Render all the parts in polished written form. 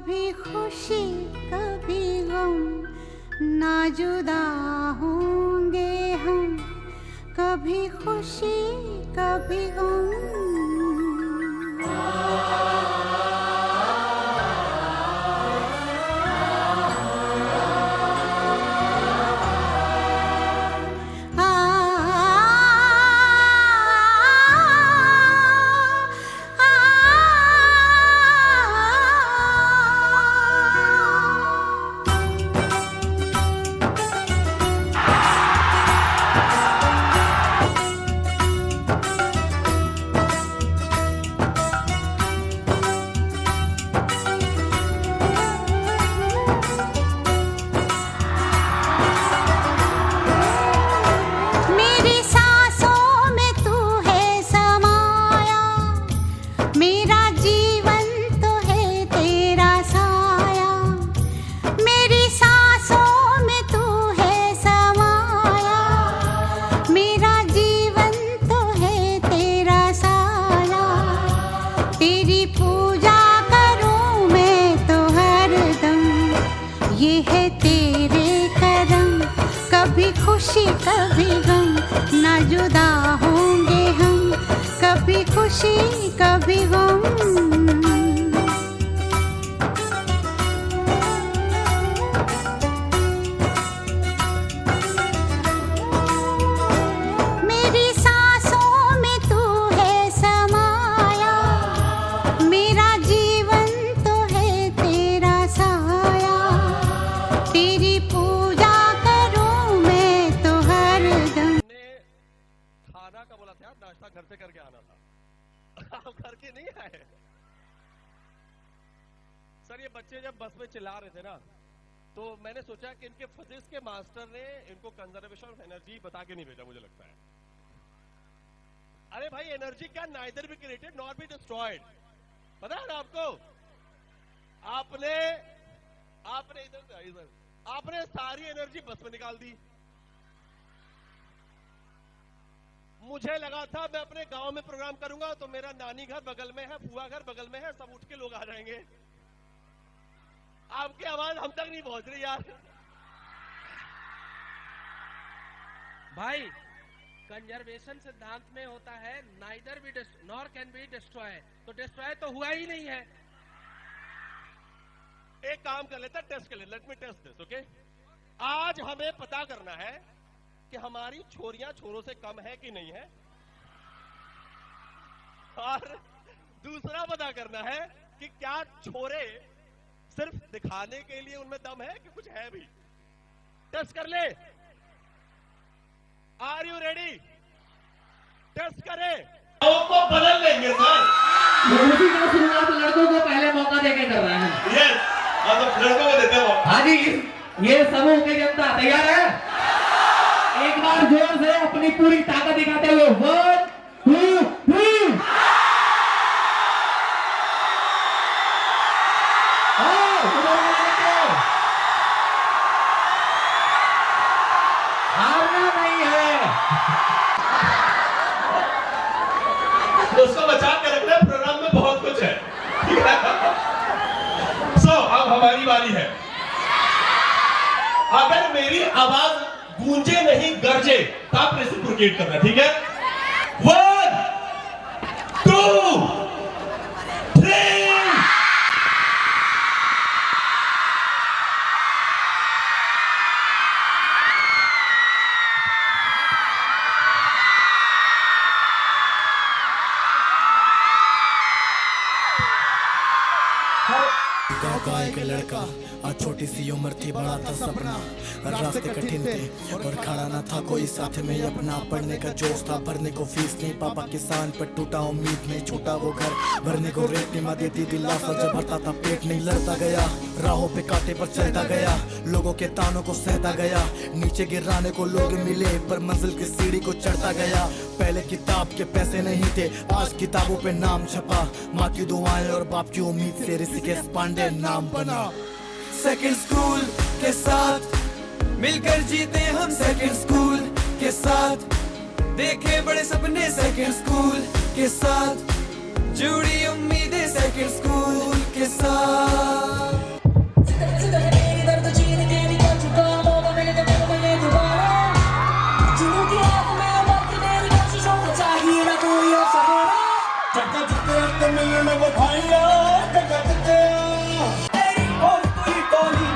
कभी खुशी कभी गम, ना जुदा होंगे हम, कभी खुशी कभी गम। कभी खुशी कभी गम, ना जुदा होंगे हम, कभी खुशी कभी गम। का बोला था नाश्ता घर से करके आना था, आप करके नहीं आए। सर ये बच्चे जब बस में चिल्ला रहे थे ना, तो मैंने सोचा कि इनके फिजिक्स के मास्टर ने इनको कंजर्वेशन ऑफ एनर्जी बता के नहीं भेजा, मुझे लगता है। अरे भाई एनर्जी क्या neither be created not be destroyed, पता है ना आपको। आपने इधर आपने सारी एनर्जी बस में निकाल दी। मुझे लगा था मैं अपने गांव में प्रोग्राम करूंगा तो मेरा नानी घर बगल में है, फुआ घर बगल में है, सब उठ के लोग आ जाएंगे। आपकी आवाज हम तक नहीं पहुंच रही यार। भाई कंजर्वेशन सिद्धांत में होता है neither be nor can be destroy, तो डिस्ट्रॉय तो हुआ ही नहीं है। एक काम कर लेता, टेस्ट कर ले, let me test this, okay. आज हमें पता करना है कि हमारी छोरियां छोरों से कम है कि नहीं है, और दूसरा पता करना है कि क्या छोरे सिर्फ दिखाने के लिए उनमें दम है कि कुछ है भी। टेस्ट कर ले। Are you ready? टेस्ट करें। को बदल लेंगे सर। उसी का शुरुआत लड़कों को पहले मौका देके कर रहे हैं। यस, तो लड़कों को देते हो। हाँ जी, ये समूह की जनता तैयार है? एक बार जोर से अपनी पूरी ताकत दिखाते हुए 1 2 3। हारना नहीं है। उसको बचा के रखना, प्रोग्राम में बहुत कुछ है। सो अब हमारी बारी है। अगर मेरी आवाज गूंजे नहीं गरजे तो आप रेसिप्रोकेट करना, ठीक है? 1 2 3। गाँव का एक लड़का और छोटी सी उम्र थी, बड़ा था सपना, रास्ते कठिन थे और खड़ा ना था कोई साथ में अपना। पढ़ने का जोश था, भरने को फीस नहीं, पापा किसान पर टूटा उम्मीद नहीं, छूटा वो घर, भरने को रेट नहीं, माँ देती दिलासा, जब भरता था पेट नहीं। लड़ता गया, राहों पे कांटे पर चलता गया, लोगों के तानों को सहता गया, नीचे गिराने को लोग मिले पर मंजिल की सीढ़ी को चढ़ता गया। पहले किताब के पैसे नहीं थे, आज किताबों पे नाम छपा, माँ की दुआएं और बाप की उम्मीद से ऋषिकेश पांडे नाम बना। सेकंड स्कूल के साथ मिलकर जीते हम, सेकंड स्कूल के साथ देखे बड़े सपने, सेकंड स्कूल के साथ जुड़ी उम्मीदें, सेकंड स्कूल के साथ। न बधाइया जगत के और कोई टोली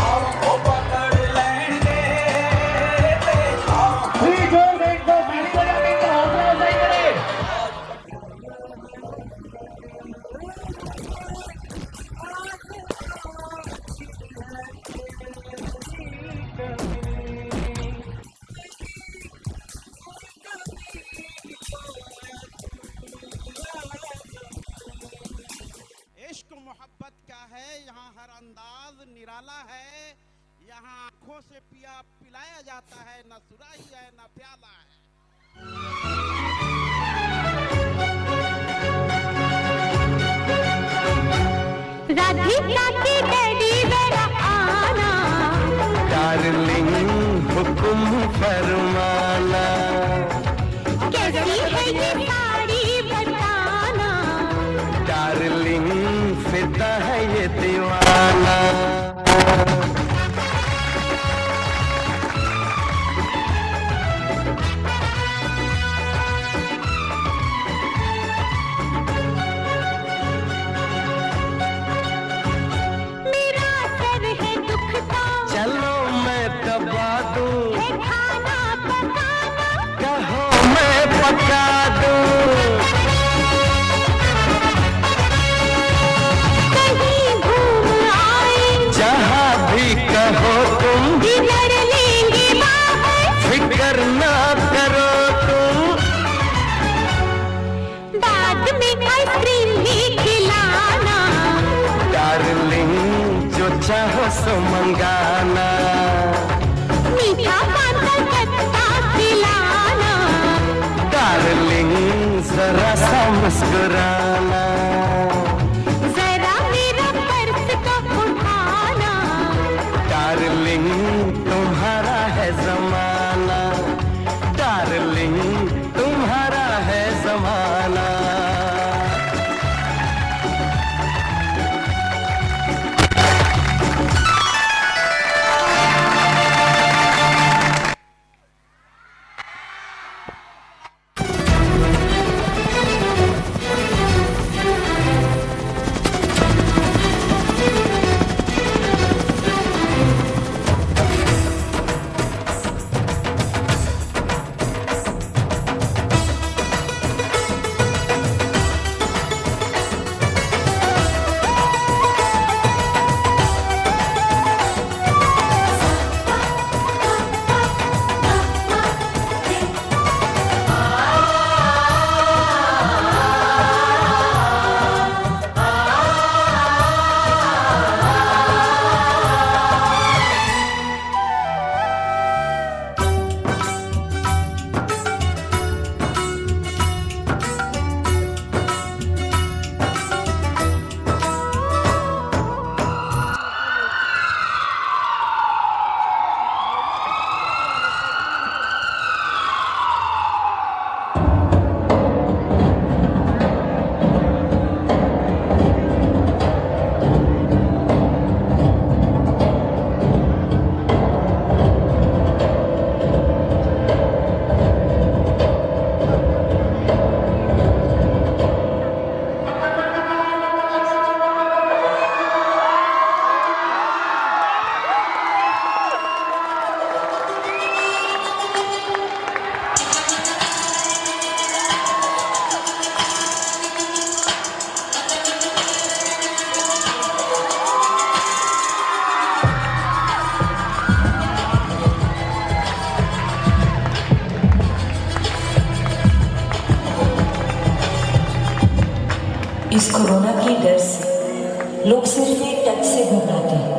आओ पकड़ लेंगे आओ जोर से एक दो ताली बजा के इनका हौसला अफजाई करें। इश्क मोहब्बत क्या है, यहाँ हर अंदाज निराला है, यहाँ आंखों से पिलाया जाता है, न सुराही है न प्याला है। राधिका की डैडी जरा आना, डार्लिंग हुक्म फरमाना कैसी है ये साड़ी बताना, डार्लिंग फिदा है ये दीवाना मेरा सर है दुखता चलो मैं दबा दूं है खाना पकाना, कहो मैं पका दूं कहीं घूम आए जहाँ भी कहो तुम डिनर लेंगे बाहर, फिक्र ना करो तुम बाद में आइसक्रीम भी खिलाना, डार्लिंग जो चाहो सो मंगाना मीठा पान का कट्टा खिलाना, डार्लिंग जरा सा मुस्कुराना जरा मेरा पर्स तो उठाना, डार्लिंग तुम्हारा है जमाना डार्लिंग तुम्हारा है जमाना इस कोरोना के डर से लोग सिर्फ एक टच से घबराते हैं।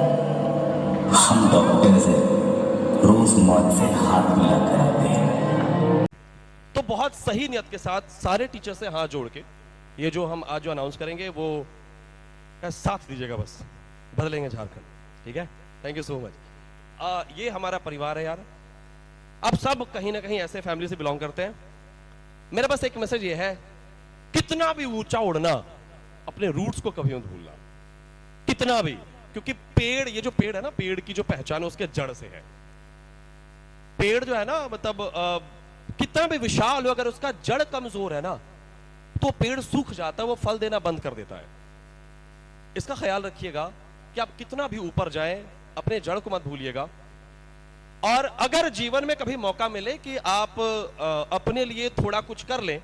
हम डॉक्टर्स रोज मौत से हाथ मिला कराते हैं। तो बहुत सही नियत के साथ सारे टीचर से हाथ जोड़ के ये जो हम आज जो अनाउंस करेंगे वो का साथ दीजिएगा, बस बदलेंगे झारखंड। ठीक है, थैंक यू सो मच। ये हमारा परिवार है यार, अब सब कहीं ना कहीं ऐसे फैमिली से बिलोंग करते हैं। मेरा बस एक मैसेज ये है, कितना भी ऊंचा उड़ना अपने रूट्स को कभी मत भूलना, कितना भी, क्योंकि पेड़, ये जो पेड़ है ना, पेड़ की जो पहचान है उसके जड़ से है। पेड़ जो है ना, मतलब कितना भी विशाल हो, अगर उसका जड़ कमजोर है ना तो पेड़ सूख जाता है, वो फल देना बंद कर देता है। इसका ख्याल रखिएगा कि आप कितना भी ऊपर जाएं, अपने जड़ को मत भूलिएगा। और अगर जीवन में कभी मौका मिले कि आप अपने लिए थोड़ा कुछ कर लें,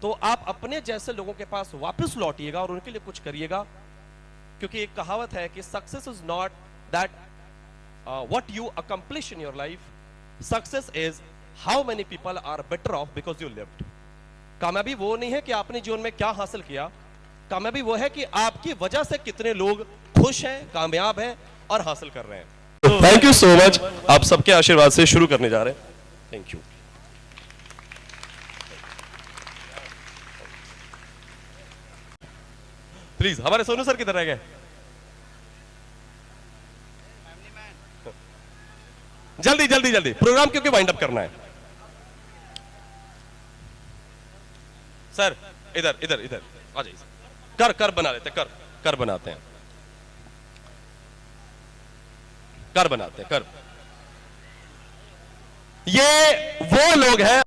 तो आप अपने जैसे लोगों के पास वापस लौटिएगा और उनके लिए कुछ करिएगा। क्योंकि एक कहावत है कि success is not that what you accomplish in your life, success is how many people are better off because you lived. कामयाबी वो नहीं है कि आपने जीवन में क्या हासिल किया, कामयाबी वो है कि आपकी वजह से कितने लोग खुश हैं, कामयाब हैं और हासिल कर रहे हैं। Thank you so much. आप सबके आशीर्वाद से शुरू करने जा रहे हैं। Thank you. प्लीज, हमारे सोनू सर किधर रह गए? जल्दी जल्दी जल्दी, प्रोग्राम क्योंकि वाइंड अप करना है। सर इधर इधर इधर आ जाइए। कर बना लेते, कर बनाते हैं, कर बनाते हैं, कर। ये वो लोग हैं,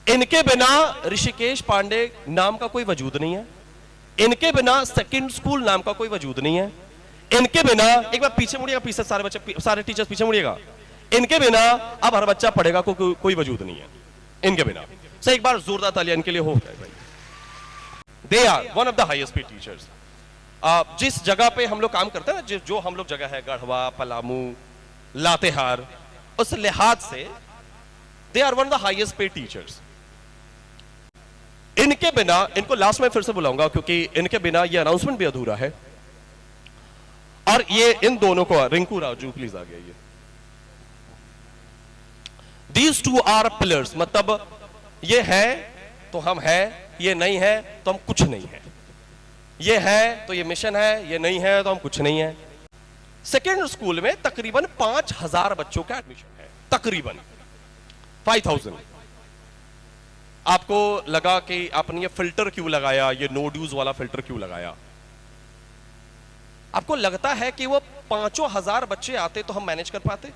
इनके बिना ऋषिकेश पांडे नाम का कोई वजूद नहीं है, इनके बिना सेकंड स्कूल नाम का कोई वजूद नहीं है, इनके बिना, एक बार पीछे मुड़िएगा, पीछे सारे बच्चे, सारे टीचर्स पीछे मुड़िएगा, इनके बिना अब हर बच्चा पढ़ेगा कोई वजूद नहीं है इनके बिना। सो एक बार जोरदार तालियां इनके लिए हो जाए भाई। They are one of the highest paid teachers. जिस जगह पे हम लोग काम करते हैं ना, जो हम लोग जगह है, गढ़वा, पलामू, लातेहार, उस लिहाज से they are one of the highest paid teachers. इनके बिना, इनको लास्ट में फिर से बुलाऊंगा क्योंकि इनके बिना ये अनाउंसमेंट भी अधूरा है। और ये इन दोनों को, रिंकू राजू प्लीज आ गया। ये These two are pillars, मतलब ये है तो हम है, ये नहीं है तो हम कुछ नहीं है, ये है तो ये मिशन है, ये नहीं है तो हम कुछ नहीं है। सेकेंड स्कूल में तकरीबन 5000 बच्चों का एडमिशन है, तकरीबन 5000। आपको लगा कि आपने ये फिल्टर क्यों लगाया, ये नो ड्यूज वाला फिल्टर क्यों लगाया? आपको लगता है कि वो 5000 बच्चे आते तो हम मैनेज कर पाते?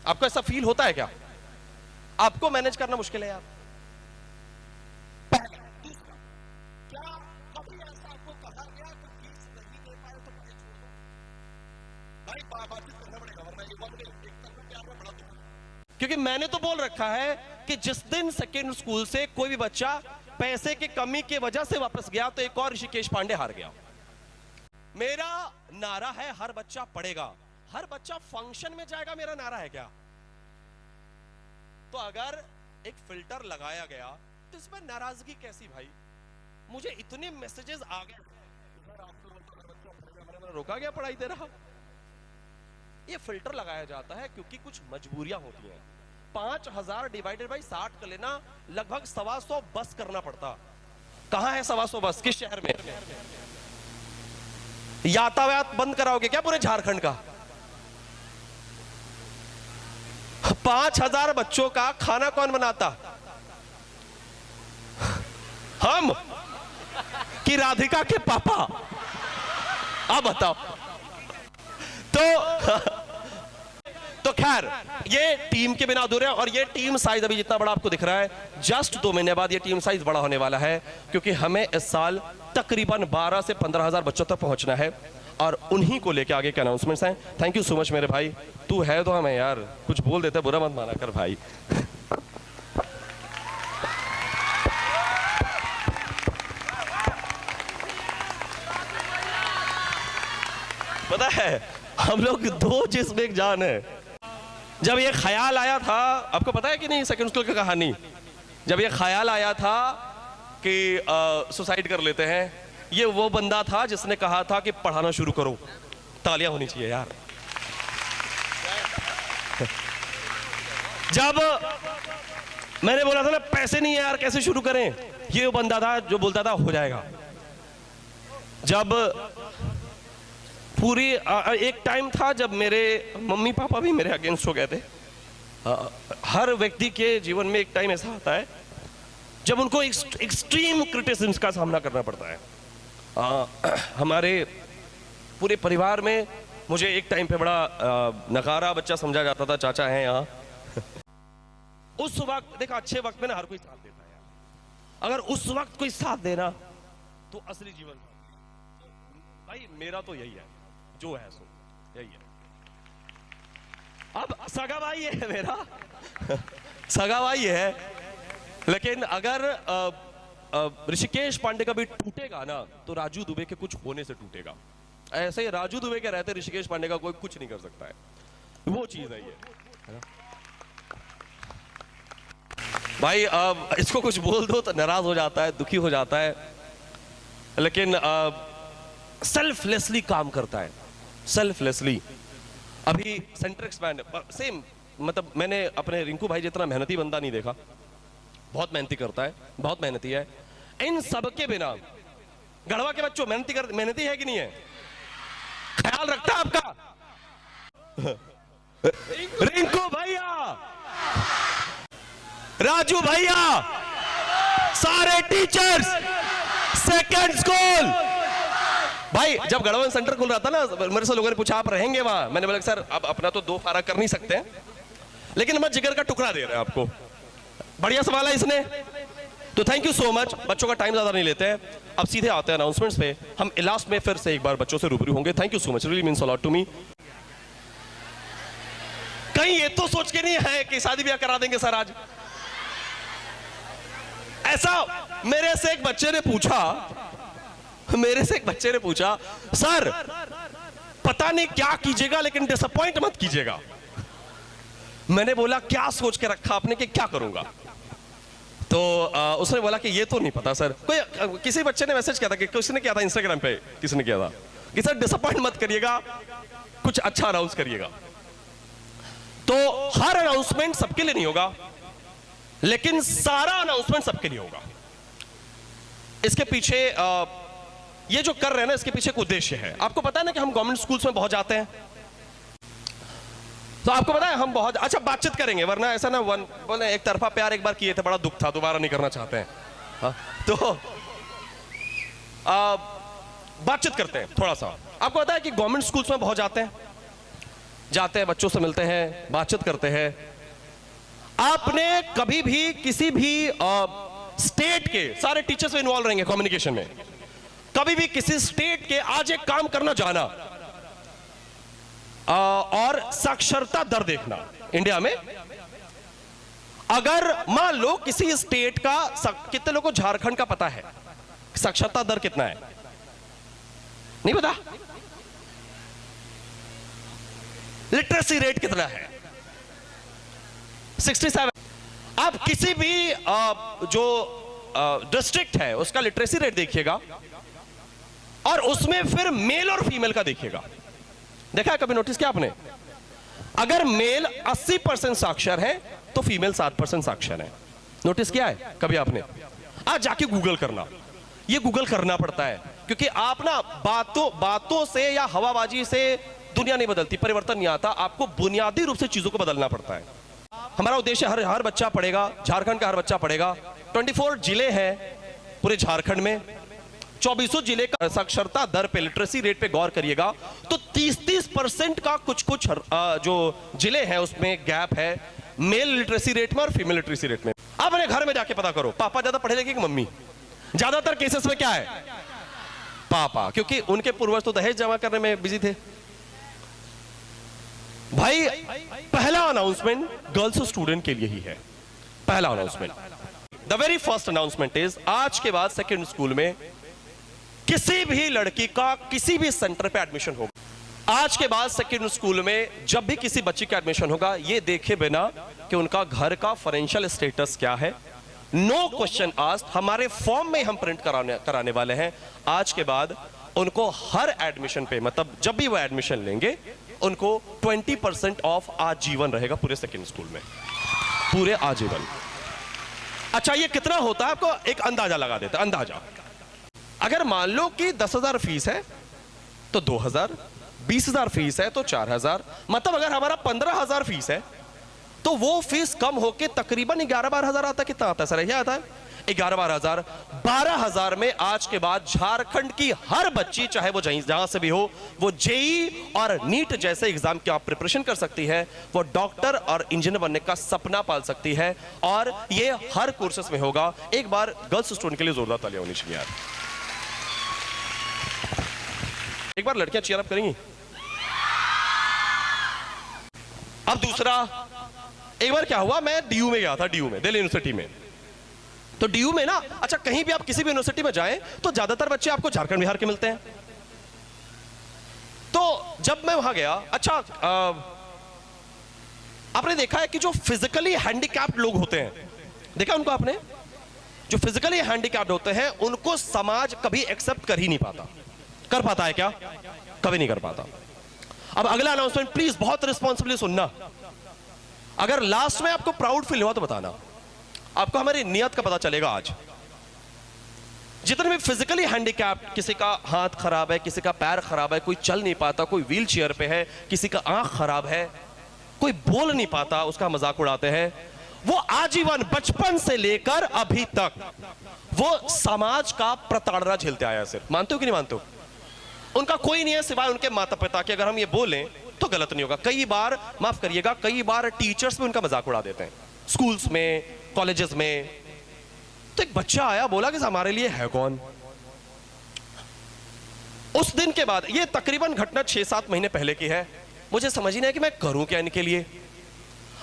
आपको ऐसा फील होता है क्या? आपको मैनेज करना मुश्किल है यार। पहला, दूसरा, क्या कभी ऐसा आपको कहा गया कि फीस नहीं दे पाए तो मुझे छोड़ दो? भाई बातचीत करना पड़ेगा वरना ये बात एक तरफ प्यार में बड़ा दूंगा। क्योंकि मैंने तो बोल रखा है कि जिस दिन सेकेंड स्कूल से कोई भी बच्चा पैसे की कमी की वजह से वापस गया तो एक और ऋषिकेश पांडे हार गया। मेरा नारा है हर बच्चा पढ़ेगा, हर बच्चा फंक्शन में जाएगा, मेरा नारा है क्या? तो अगर एक फिल्टर लगाया गया तो इसमें नाराजगी कैसी भाई? मुझे इतने मैसेजेस आ गए, रोका गया पढ़ाई दे रहा। ये फिल्टर लगाया जाता है क्योंकि कुछ मजबूरियां होती हैं। 5000 डिवाइडेड बाई 60 कर लेना, लगभग 125 बस करना पड़ता। कहां है 125 बस? किस शहर में? यातायात बंद कराओगे क्या पूरे झारखंड का? 5000 बच्चों का खाना कौन बनाता? हम कि राधिका के पापा? आप बताओ। तो खैर, ये टीम के बिना अधूरे है। और ये टीम साइज अभी जितना बड़ा आपको दिख रहा है, जस्ट 2 महीने बाद ये टीम साइज बड़ा होने वाला है, क्योंकि हमें इस साल तकरीबन 12 से 15,000 बच्चों तक पहुंचना है और उन्हीं को लेके आगे के अनाउंसमेंट्स हैं। थैंक यू सो मच मेरे भाई। तू है तो हमें यार कुछ बोल देते, बुरा मत माना कर भाई। पता है हम लोग 2 जिस्म एक जान है। जब ये ख्याल आया था, आपको पता है कि नहीं सेकंड स्कूल की कहानी, जब ये ख्याल आया था कि सुसाइड कर लेते हैं, ये वो बंदा था जिसने कहा था कि पढ़ाना शुरू करो। तालियां होनी चाहिए यार। जब मैंने बोला था ना पैसे नहीं है यार कैसे शुरू करें, ये वो बंदा था जो बोलता था हो जाएगा। जब पूरी एक टाइम था जब मेरे मम्मी पापा भी मेरे अगेंस्ट हो गए थे। हर व्यक्ति के जीवन में एक टाइम ऐसा आता है जब उनको एक्सट्रीम क्रिटिसिज्म का सामना करना पड़ता है। हमारे पूरे परिवार में मुझे एक टाइम पे बड़ा नकारा बच्चा समझा जाता था। चाचा हैं यहाँ उस वक्त देखा, अच्छे वक्त में ना हर कोई साथ देता है यार। अगर उस वक्त कोई साथ देना तो असली जीवन। भाई मेरा तो यही है, जो है सो यही है। अब सगा भाई है मेरा सगा भाई है, लेकिन अगर ऋषिकेश पांडे का भी टूटेगा ना तो राजू दुबे के कुछ होने से टूटेगा। ऐसे ही राजू दुबे के रहते ऋषिकेश पांडे का कोई कुछ नहीं कर सकता है, वो चीज है ये। भाई अब इसको कुछ बोल दो तो नाराज हो जाता है, दुखी हो जाता है, लेकिन सेल्फलेसली काम करता है, सेल्फलेसली। अभी सेंटर एक्सपैंड सेम, मतलब मैंने अपने रिंकू भाई जितना मेहनती बंदा नहीं देखा। बहुत मेहनती करता है, बहुत मेहनती है। इन सब के बिना गढ़वा के बच्चों मेहनती है कि नहीं है? ख्याल रखता है आपका रिंकू भैया, राजू भैया, सारे टीचर्स, सेकंड स्कूल। भाई जब गढ़वा सेंटर खुल रहा था ना, मेरे से लोगों ने पूछा आप रहेंगे वहां? मैंने बोला सर अब अपना तो 2 फारा कर नहीं सकते हैं, लेकिन हम जिगर का टुकड़ा दे रहे हैं आपको। बढ़िया सवाल है इसने, तो थैंक यू सो मच। बच्चों का टाइम ज्यादा नहीं लेते हैं, अब सीधे आते हैं अनाउंसमेंट्स पे। हम लास्ट में फिर से एक बार बच्चों से रूबरू होंगे। Thank you so much, really means a lot to me. कहीं ये तो सोच के नहीं है कि शादी ब्याह करा देंगे सर आज? ऐसा मेरे से एक बच्चे ने पूछा सर पता नहीं क्या कीजिएगा लेकिन डिसअपॉइंट मत कीजिएगा। मैंने बोला क्या सोच के रखा आपने कि क्या करूंगा? तो उसने बोला कि ये तो नहीं पता सर। किसी बच्चे ने मैसेज किया था, कि किसने किया था इंस्टाग्राम पे, किसने किया था कि सर डिसअपॉइंट मत करिएगा, कुछ अच्छा अनाउंस करिएगा। तो हर अनाउंसमेंट सबके लिए नहीं होगा, लेकिन सारा अनाउंसमेंट सबके लिए होगा। इसके पीछे ये जो कर रहे हैं ना, इसके पीछे एक उद्देश्य है। आपको पता है ना कि हम गवर्नमेंट स्कूल्स में बहुत जाते हैं, तो आपको पता है हम बहुत अच्छा बातचीत करेंगे, वरना ऐसा ना बोले एक तरफा प्यार एक बार किए थे, बड़ा दुख था, दोबारा नहीं करना चाहते हैं। तो बातचीत करते हैं थोड़ा सा। आपको पता है कि गवर्नमेंट स्कूल्स में बहुत जाते हैं, बच्चों से मिलते हैं, बातचीत करते हैं। आपने कभी भी किसी भी स्टेट के सारे टीचर्स में इन्वॉल्व रहेंगे कम्युनिकेशन में, कभी भी किसी स्टेट के आज एक काम करना जाना और साक्षरता दर देखना इंडिया में। अगर मान लो किसी स्टेट का, कितने लोगों को झारखंड का पता है साक्षरता दर कितना है? नहीं पता? लिटरेसी रेट कितना है? 67। आप किसी भी जो डिस्ट्रिक्ट है उसका लिटरेसी रेट देखिएगा और उसमें फिर मेल और फीमेल का देखिएगा। देखा है कभी, नोटिस किया आपने? अगर मेल 80% साक्षर है तो फीमेल 7% साक्षर है। नोटिस किया है कभी आपने? आज जाके गूगल करना, ये गूगल करना पड़ता है, क्योंकि आप ना बातों से या हवाबाजी से दुनिया नहीं बदलती, परिवर्तन नहीं आता। आपको बुनियादी रूप से चीजों को बदलना पड़ता है। हमारा उद्देश्य हर बच्चा पढ़ेगा, झारखंड का हर बच्चा पढ़ेगा। 24 जिले हैं पूरे झारखंड में, 24 जिले का साक्षरता दर पे, लिटरेसी रेट पे गौर करिएगा तो 30% का कुछ जो जिले हैं उसमें गैप है मेल लिटरेसी रेट में और फीमेल लिटरेसी रेट में। आप अपने घर में जाके पता करो, पापा ज्यादा पढ़े लिखे कि मम्मी? ज्यादातर केसेस में क्या है? पापा, क्योंकि उनके पूर्वज तो दहेज जमा करने में बिजी थे। भाई पहला अनाउंसमेंट गर्ल्स स्टूडेंट के लिए ही है। पहला announcement, the very first announcement is, आज के बाद सेकेंड स्कूल में किसी भी लड़की का किसी भी सेंटर पे एडमिशन होगा। आज के बाद सेकेंड स्कूल में जब भी किसी बच्ची का एडमिशन होगा, ये देखे बिना कि उनका घर का फाइनेंशियल स्टेटस क्या है, नो क्वेश्चन आस्क्ड, हमारे फॉर्म में हम प्रिंट कराने वाले हैं। आज के बाद उनको हर एडमिशन पे, मतलब जब भी वो एडमिशन लेंगे, उनको 20% ऑफ आजीवन रहेगा पूरे सेकेंड स्कूल में, पूरे आजीवन। अच्छा ये कितना होता है आपको एक अंदाजा लगा देता, अंदाजा। अगर मान लो कि 10,000 फीस है तो 2,000, 20,000 फीस है तो 4,000, मतलब अगर हमारा 15,000 फीस है तो वो फीस कम होके तकरीबन 11-12 हजार आता है। कितना आता है सर? यह आता है 11,000 12,000 में आज के बाद झारखंड की हर बच्ची, चाहे वो जहां से भी हो, वो जेई और नीट जैसे एग्जाम की आप प्रिपरेशन कर सकती है, वो डॉक्टर और इंजीनियर बनने का सपना पाल सकती है। और ये हर कोर्सेस में होगा। एक बार गर्ल्स स्टूडेंट के लिए जोरदार तालियां होनी चाहिए यार। एक बार लड़कियां चीयर अप करेंगी। अब दूसरा, एक बार क्या हुआ, मैं डीयू में गया था, डीयू में, दिल्ली यूनिवर्सिटी में। तो डीयू में ना, अच्छा कहीं भी आप किसी भी यूनिवर्सिटी में जाएं तो ज्यादातर बच्चे आपको झारखंड बिहार के मिलते हैं। तो जब मैं वहां गया, अच्छा आपने देखा है कि जो फिजिकली हैंडीकैप्ड लोग होते हैं, देखा उनको आपने, जो फिजिकली हैंडीकैप्ड होते हैं उनको समाज कभी एक्सेप्ट कर ही नहीं पाता। कर पाता है क्या? कभी नहीं कर पाता। अब अगला अनाउंसमेंट प्लीज बहुत रिस्पॉन्सिबली सुनना। अगर लास्ट में आपको प्राउड फील हुआ तो बताना, आपको हमारी नियत का पता चलेगा आज। जितने भी फिजिकली हैंडीकैप्ड, किसी का हाथ खराब है, किसी का पैर खराब है, कोई चल नहीं पाता, कोई व्हील चेयर पे है, किसी का आंख खराब है, कोई बोल नहीं पाता, उसका मजाक उड़ाते हैं, वो आजीवन बचपन से लेकर अभी तक वो समाज का प्रताड़ना झेलते आया है। सिर्फ मानते हो कि नहीं मानते हो? उनका कोई नहीं है सिवाय उनके माता पिता के। अगर हम ये बोलें तो गलत नहीं होगा। कई बार, माफ करिएगा, कई बार टीचर्स भी उनका मजाक उड़ा देते हैं, स्कूल्स में, कॉलेजेस में। तो एक बच्चा आया, बोला कि हमारे लिए है कौन। उस दिन के बाद, ये तकरीबन घटना 6-7 महीने पहले की है, मुझे समझ ही नहीं है कि मैं करूं क्या इनके लिए।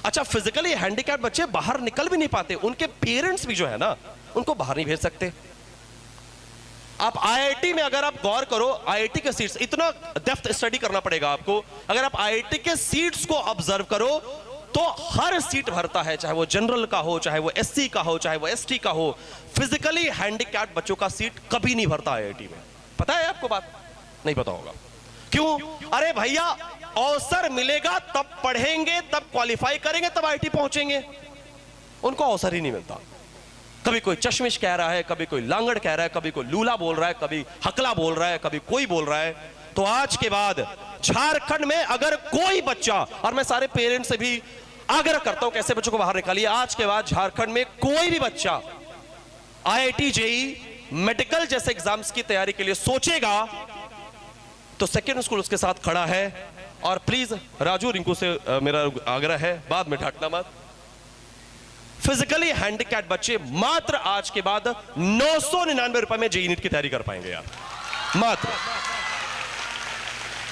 अच्छा, फिजिकली हैंडीकैप्ड बच्चे बाहर निकल भी नहीं पाते, उनके पेरेंट्स भी जो है ना, उनको बाहर नहीं भेज सकते। आप आईआईटी में अगर आप गौर करो, आईआईटी के सीट्स, इतना डेप्थ स्टडी करना पड़ेगा आपको। अगर आप आईआईटी के सीट्स को ऑब्जर्व करो तो हर सीट भरता है, चाहे वो जनरल का हो, चाहे वो एससी का हो, चाहे वो एसटी का हो। फिजिकली हैंडीकैप्ड बच्चों का सीट कभी नहीं भरता आईआईटी में। पता है आपको बात? नहीं पता होगा। क्यों? अरे भैया, अवसर मिलेगा तब पढ़ेंगे, तब क्वालिफाई करेंगे, तब आईआईटी पहुंचेंगे। उनको अवसर ही नहीं मिलता। कभी कोई चश्मिश कह रहा है, कभी कोई लांगड़ कह रहा है, कभी कोई लूला बोल रहा है, कभी हकला बोल रहा है, कभी कोई बोल रहा है। तो आज के बाद झारखंड में अगर कोई बच्चा, और मैं सारे पेरेंट्स से भी आग्रह करता हूं कि ऐसे बच्चों को बाहर निकालिए, आज के बाद झारखंड में कोई भी बच्चा आईआईटी, जेई, मेडिकल जैसे एग्जाम्स की तैयारी के लिए सोचेगा तो सेकेंड स्कूल उसके साथ खड़ा है। और प्लीज राजू, रिंकू से मेरा आग्रह है, बाद में डांटना मत। फिजिकली हैंडीकैप्ड बच्चे मात्र आज के बाद 999 रुपए में जेईई नीट की तैयारी कर पाएंगे यार, मात्र।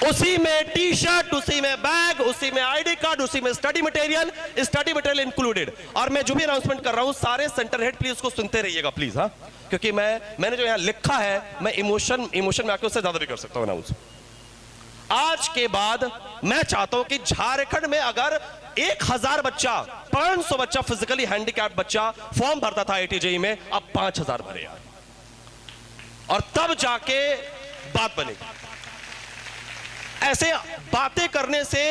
उसी में टी शर्ट, उसी में बैग, उसी में आईडी कार्ड, उसी में स्टडी मटेरियल इंक्लूडेड। और मैं जो भी अनाउंसमेंट कर रहा हूं, सारे सेंटर हेड प्लीज उसको सुनते रहिएगा प्लीज। हाँ, क्योंकि मैंने जो यहां लिखा है, मैं इमोशन में आके उससे ज्यादा भी कर सकता हूं अनाउंस। आज के बाद मैं चाहता हूं कि झारखंड में अगर 1000 बच्चा, 500 बच्चा फिजिकली हैंडीकैप्ड बच्चा फॉर्म भरता था आईआईटी जेईई में, अब 5000 भरे यार, और तब जाके बात बनेगी। ऐसे बातें करने से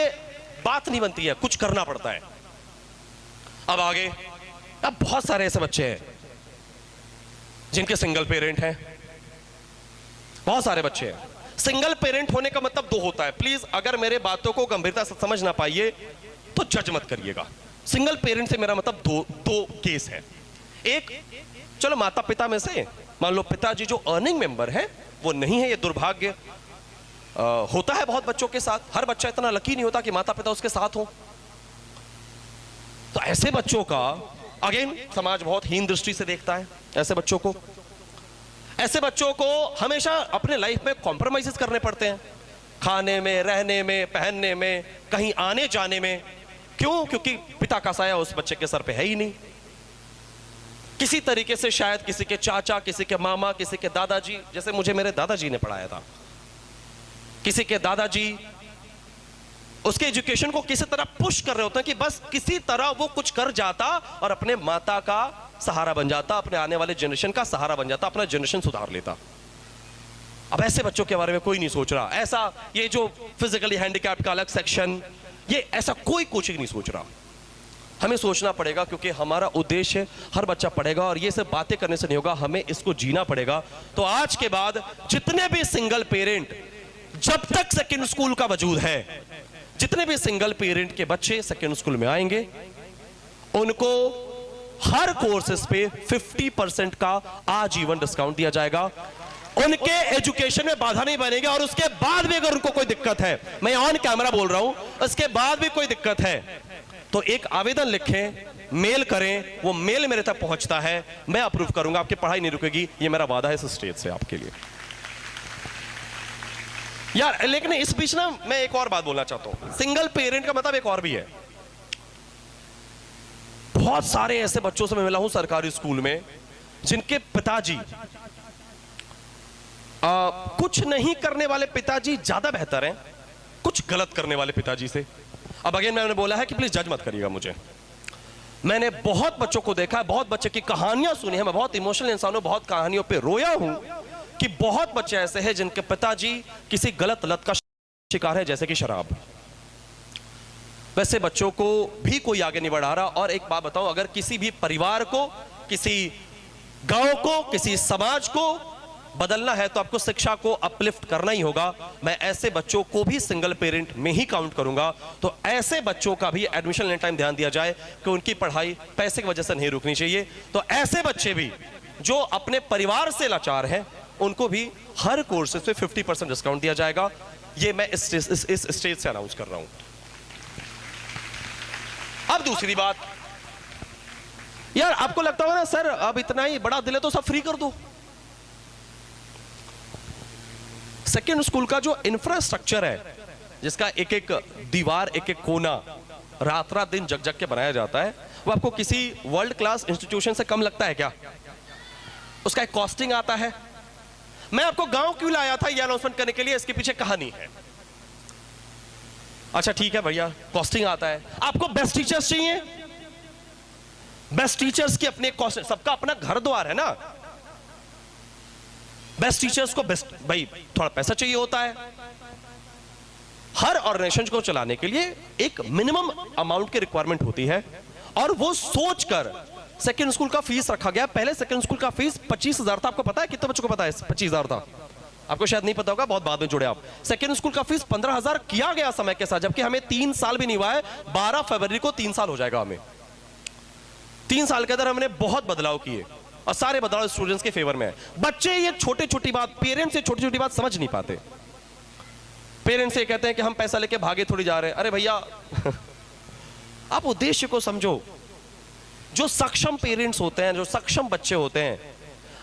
बात नहीं बनती है, कुछ करना पड़ता है। अब आगे, अब बहुत सारे ऐसे बच्चे हैं जिनके सिंगल पेरेंट हैं, बहुत सारे बच्चे हैं। सिंगल पेरेंट होने का मतलब 2 होता है। प्लीज अगर मेरे बातों को गंभीरता से समझ ना पाइए तो जज मत करिएगा। सिंगल पेरेंट से मेरा मतलब दो केस है। एक, चलो माता पिता में से मान लो पिताजी जो अर्निंग मेंबर है वो नहीं है, ये दुर्भाग्य होता है बहुत बच्चों के साथ। हर बच्चा इतना लकी नहीं होता कि माता पिता उसके साथ हो। तो ऐसे बच्चों का अगेन समाज बहुत हीन दृष्टि से देखता है। ऐसे बच्चों को हमेशा अपने लाइफ में कॉम्प्रोमाइजेस करने पड़ते हैं, खाने में, रहने में, पहनने में, कहीं आने जाने में। क्यों? क्योंकि पिता का साया उस बच्चे के सर पे है ही नहीं। किसी तरीके से शायद किसी के चाचा, किसी के मामा, किसी के दादाजी, जैसे मुझे मेरे दादाजी ने पढ़ाया था, किसी के दादाजी उसके एजुकेशन को किसी तरह पुश कर रहे होते हैं कि बस किसी तरह वो कुछ कर जाता और अपने माता का सहारा बन जाता, अपने आने वाले जनरेशन का सहारा बन जाता, अपना जनरेशन सुधार लेता। अब ऐसे बच्चों के बारे में कोई नहीं सोच रहा। ऐसा ये जो फिजिकली हैंडीकैप्ड का अलग सेक्शन, ये ऐसा कोई कोचिंग नहीं सोच रहा। हमें सोचना पड़ेगा क्योंकि हमारा उद्देश्य हर बच्चा पढ़ेगा और ये सब बातें करने से नहीं होगा, हमें इसको जीना पड़ेगा। तो आज के बाद जितने भी सिंगल पेरेंट, जब तक सेकेंड स्कूल का वजूद है, जितने भी सिंगल पेरेंट के बच्चे सेकेंड स्कूल में आएंगे, उनको हर कोर्सेस पे 50% का आजीवन डिस्काउंट दिया जाएगा। उनके एजुकेशन में बाधा नहीं बनेगी और उसके बाद भी अगर उनको कोई दिक्कत है, मैं ऑन कैमरा बोल रहा हूं, उसके बाद भी कोई दिक्कत है तो एक आवेदन लिखें, मेल करें, वो मेल मेरे तक पहुंचता है, मैं अप्रूव करूंगा, आपकी पढ़ाई नहीं रुकेगी। ये मेरा वादा है इस स्टेज से आपके लिए यार। लेकिन इस बीच ना मैं एक और बात बोलना चाहता हूं। सिंगल पेरेंट का मतलब एक और भी है। बहुत सारे ऐसे बच्चों से मैं मिला हूं सरकारी स्कूल में जिनके पिताजी कुछ नहीं करने वाले पिताजी ज्यादा बेहतर हैं कुछ गलत करने वाले पिताजी से। अब अगेन मैंने बोला है कि प्लीज जज मत करिएगा मुझे। मैंने बहुत बच्चों को देखा है, बहुत बच्चे की कहानियां सुनी है, मैं बहुत इमोशनल इंसान हूं, बहुत कहानियों पे रोया हूं कि बहुत बच्चे ऐसे हैं जिनके पिताजी किसी गलत लत का शिकार है, जैसे कि शराब। वैसे बच्चों को भी कोई आगे नहीं बढ़ा रहा। और एक बात बताऊं, अगर किसी भी परिवार को, किसी गांव को, किसी समाज को बदलना है तो आपको शिक्षा को अपलिफ्ट करना ही होगा। मैं ऐसे बच्चों को भी सिंगल पेरेंट में ही काउंट करूंगा। तो ऐसे बच्चों का भी एडमिशन लेने टाइम ध्यान दिया जाए कि उनकी पढ़ाई पैसे की वजह से नहीं रुकनी चाहिए। तो ऐसे बच्चे भी जो अपने परिवार से लाचार हैं उनको भी हर कोर्सेज पे 50% डिस्काउंट दिया जाएगा। ये मैं इस स्टेज से अनाउंस कर रहा हूं। अब दूसरी बात, यार आपको लगता होगा ना सर अब इतना ही बड़ा दिल है तो सब फ्री कर दो। सेकेंड स्कूल का जो इंफ्रास्ट्रक्चर है, जिसका एक एक दीवार, एक एक कोना रात रात दिन जग जग के बनाया जाता है, वो आपको किसी वर्ल्ड क्लास इंस्टीट्यूशन से कम लगता है क्या? उसका एक कॉस्टिंग आता है। मैं आपको गांव क्यों लाया था ये अनाउंसमेंट करने के लिए, इसके पीछे कहानी है। अच्छा ठीक है भैया, कॉस्टिंग आता है। आपको बेस्ट टीचर्स चाहिए, बेस्ट टीचर्स की अपने कॉस्ट, सबका अपना घर द्वार है ना। बेस्ट टीचर्स को बेस्ट, भाई थोड़ा पैसा चाहिए होता है। हर ऑर्गेनाइजेशन को चलाने के लिए एक मिनिमम अमाउंट की रिक्वायरमेंट होती है और वो सोचकर सेकेंड स्कूल का फीस रखा गया। पहले सेकेंड स्कूल का फीस 25,000 था। आपको पता है कितने बच्चों को पता है 25,000 था? आपको शायद नहीं पता होगा, बहुत बाद में जुड़े आप। सेकेंड स्कूल का फीस 15,000 किया गया समय के साथ, जबकि हमें 3 साल भी नहीं हुआ है। 12 फरवरी को 3 साल हो जाएगा हमें। 3 साल के अंदर हमने बहुत बदलाव किए और सारे बदलाव स्टूडेंट्स के फेवर में है। बच्चे ये छोटी छोटी बात, पेरेंट्स ये छोटी छोटी बात समझ नहीं पाते। पेरेंट्स ये कहते हैं कि हम पैसा लेके भागे थोड़ी जा रहे हैं। अरे भैया आप उद्देश्य को समझो। जो सक्षम पेरेंट्स होते हैं, जो सक्षम बच्चे होते हैं,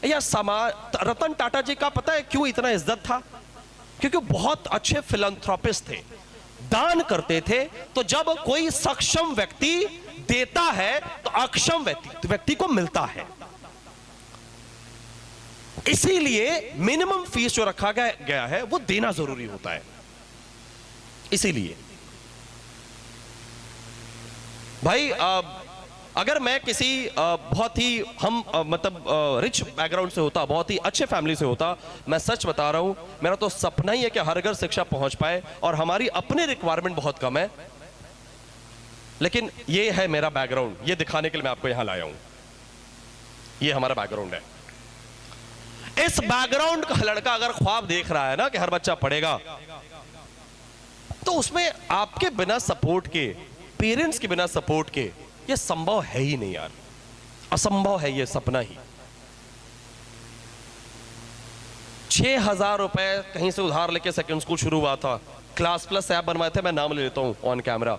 या समाज, रतन टाटा जी का पता है क्यों इतना इज्जत था? क्योंकि बहुत अच्छे फिलैंथ्रोपिस्ट थे, दान करते थे। तो जब कोई सक्षम व्यक्ति देता है तो अक्षम व्यक्ति को मिलता है। इसीलिए मिनिमम फीस जो रखा गया है वो देना जरूरी होता है। इसीलिए भाई अगर मैं किसी बहुत ही मतलब रिच बैकग्राउंड से होता, बहुत ही अच्छे फैमिली से होता, मैं सच बता रहा हूं, मेरा तो सपना ही है कि हर घर शिक्षा पहुंच पाए। और हमारी अपनी रिक्वायरमेंट बहुत कम है, लेकिन ये है मेरा बैकग्राउंड। ये दिखाने के लिए मैं आपको यहां लाया हूं। ये हमारा बैकग्राउंड है। इस बैकग्राउंड का लड़का अगर ख्वाब देख रहा है ना कि हर बच्चा पढ़ेगा, तो उसमें आपके बिना सपोर्ट के, पेरेंट्स के बिना सपोर्ट के ये संभव है ही नहीं यार, असंभव है ये सपना ही। 6,000 रुपए कहीं से उधार लेके सेकंड स्कूल शुरू हुआ था। क्लास प्लस ऐप बनवाए थे, मैं नाम ले लेता हूं on camera.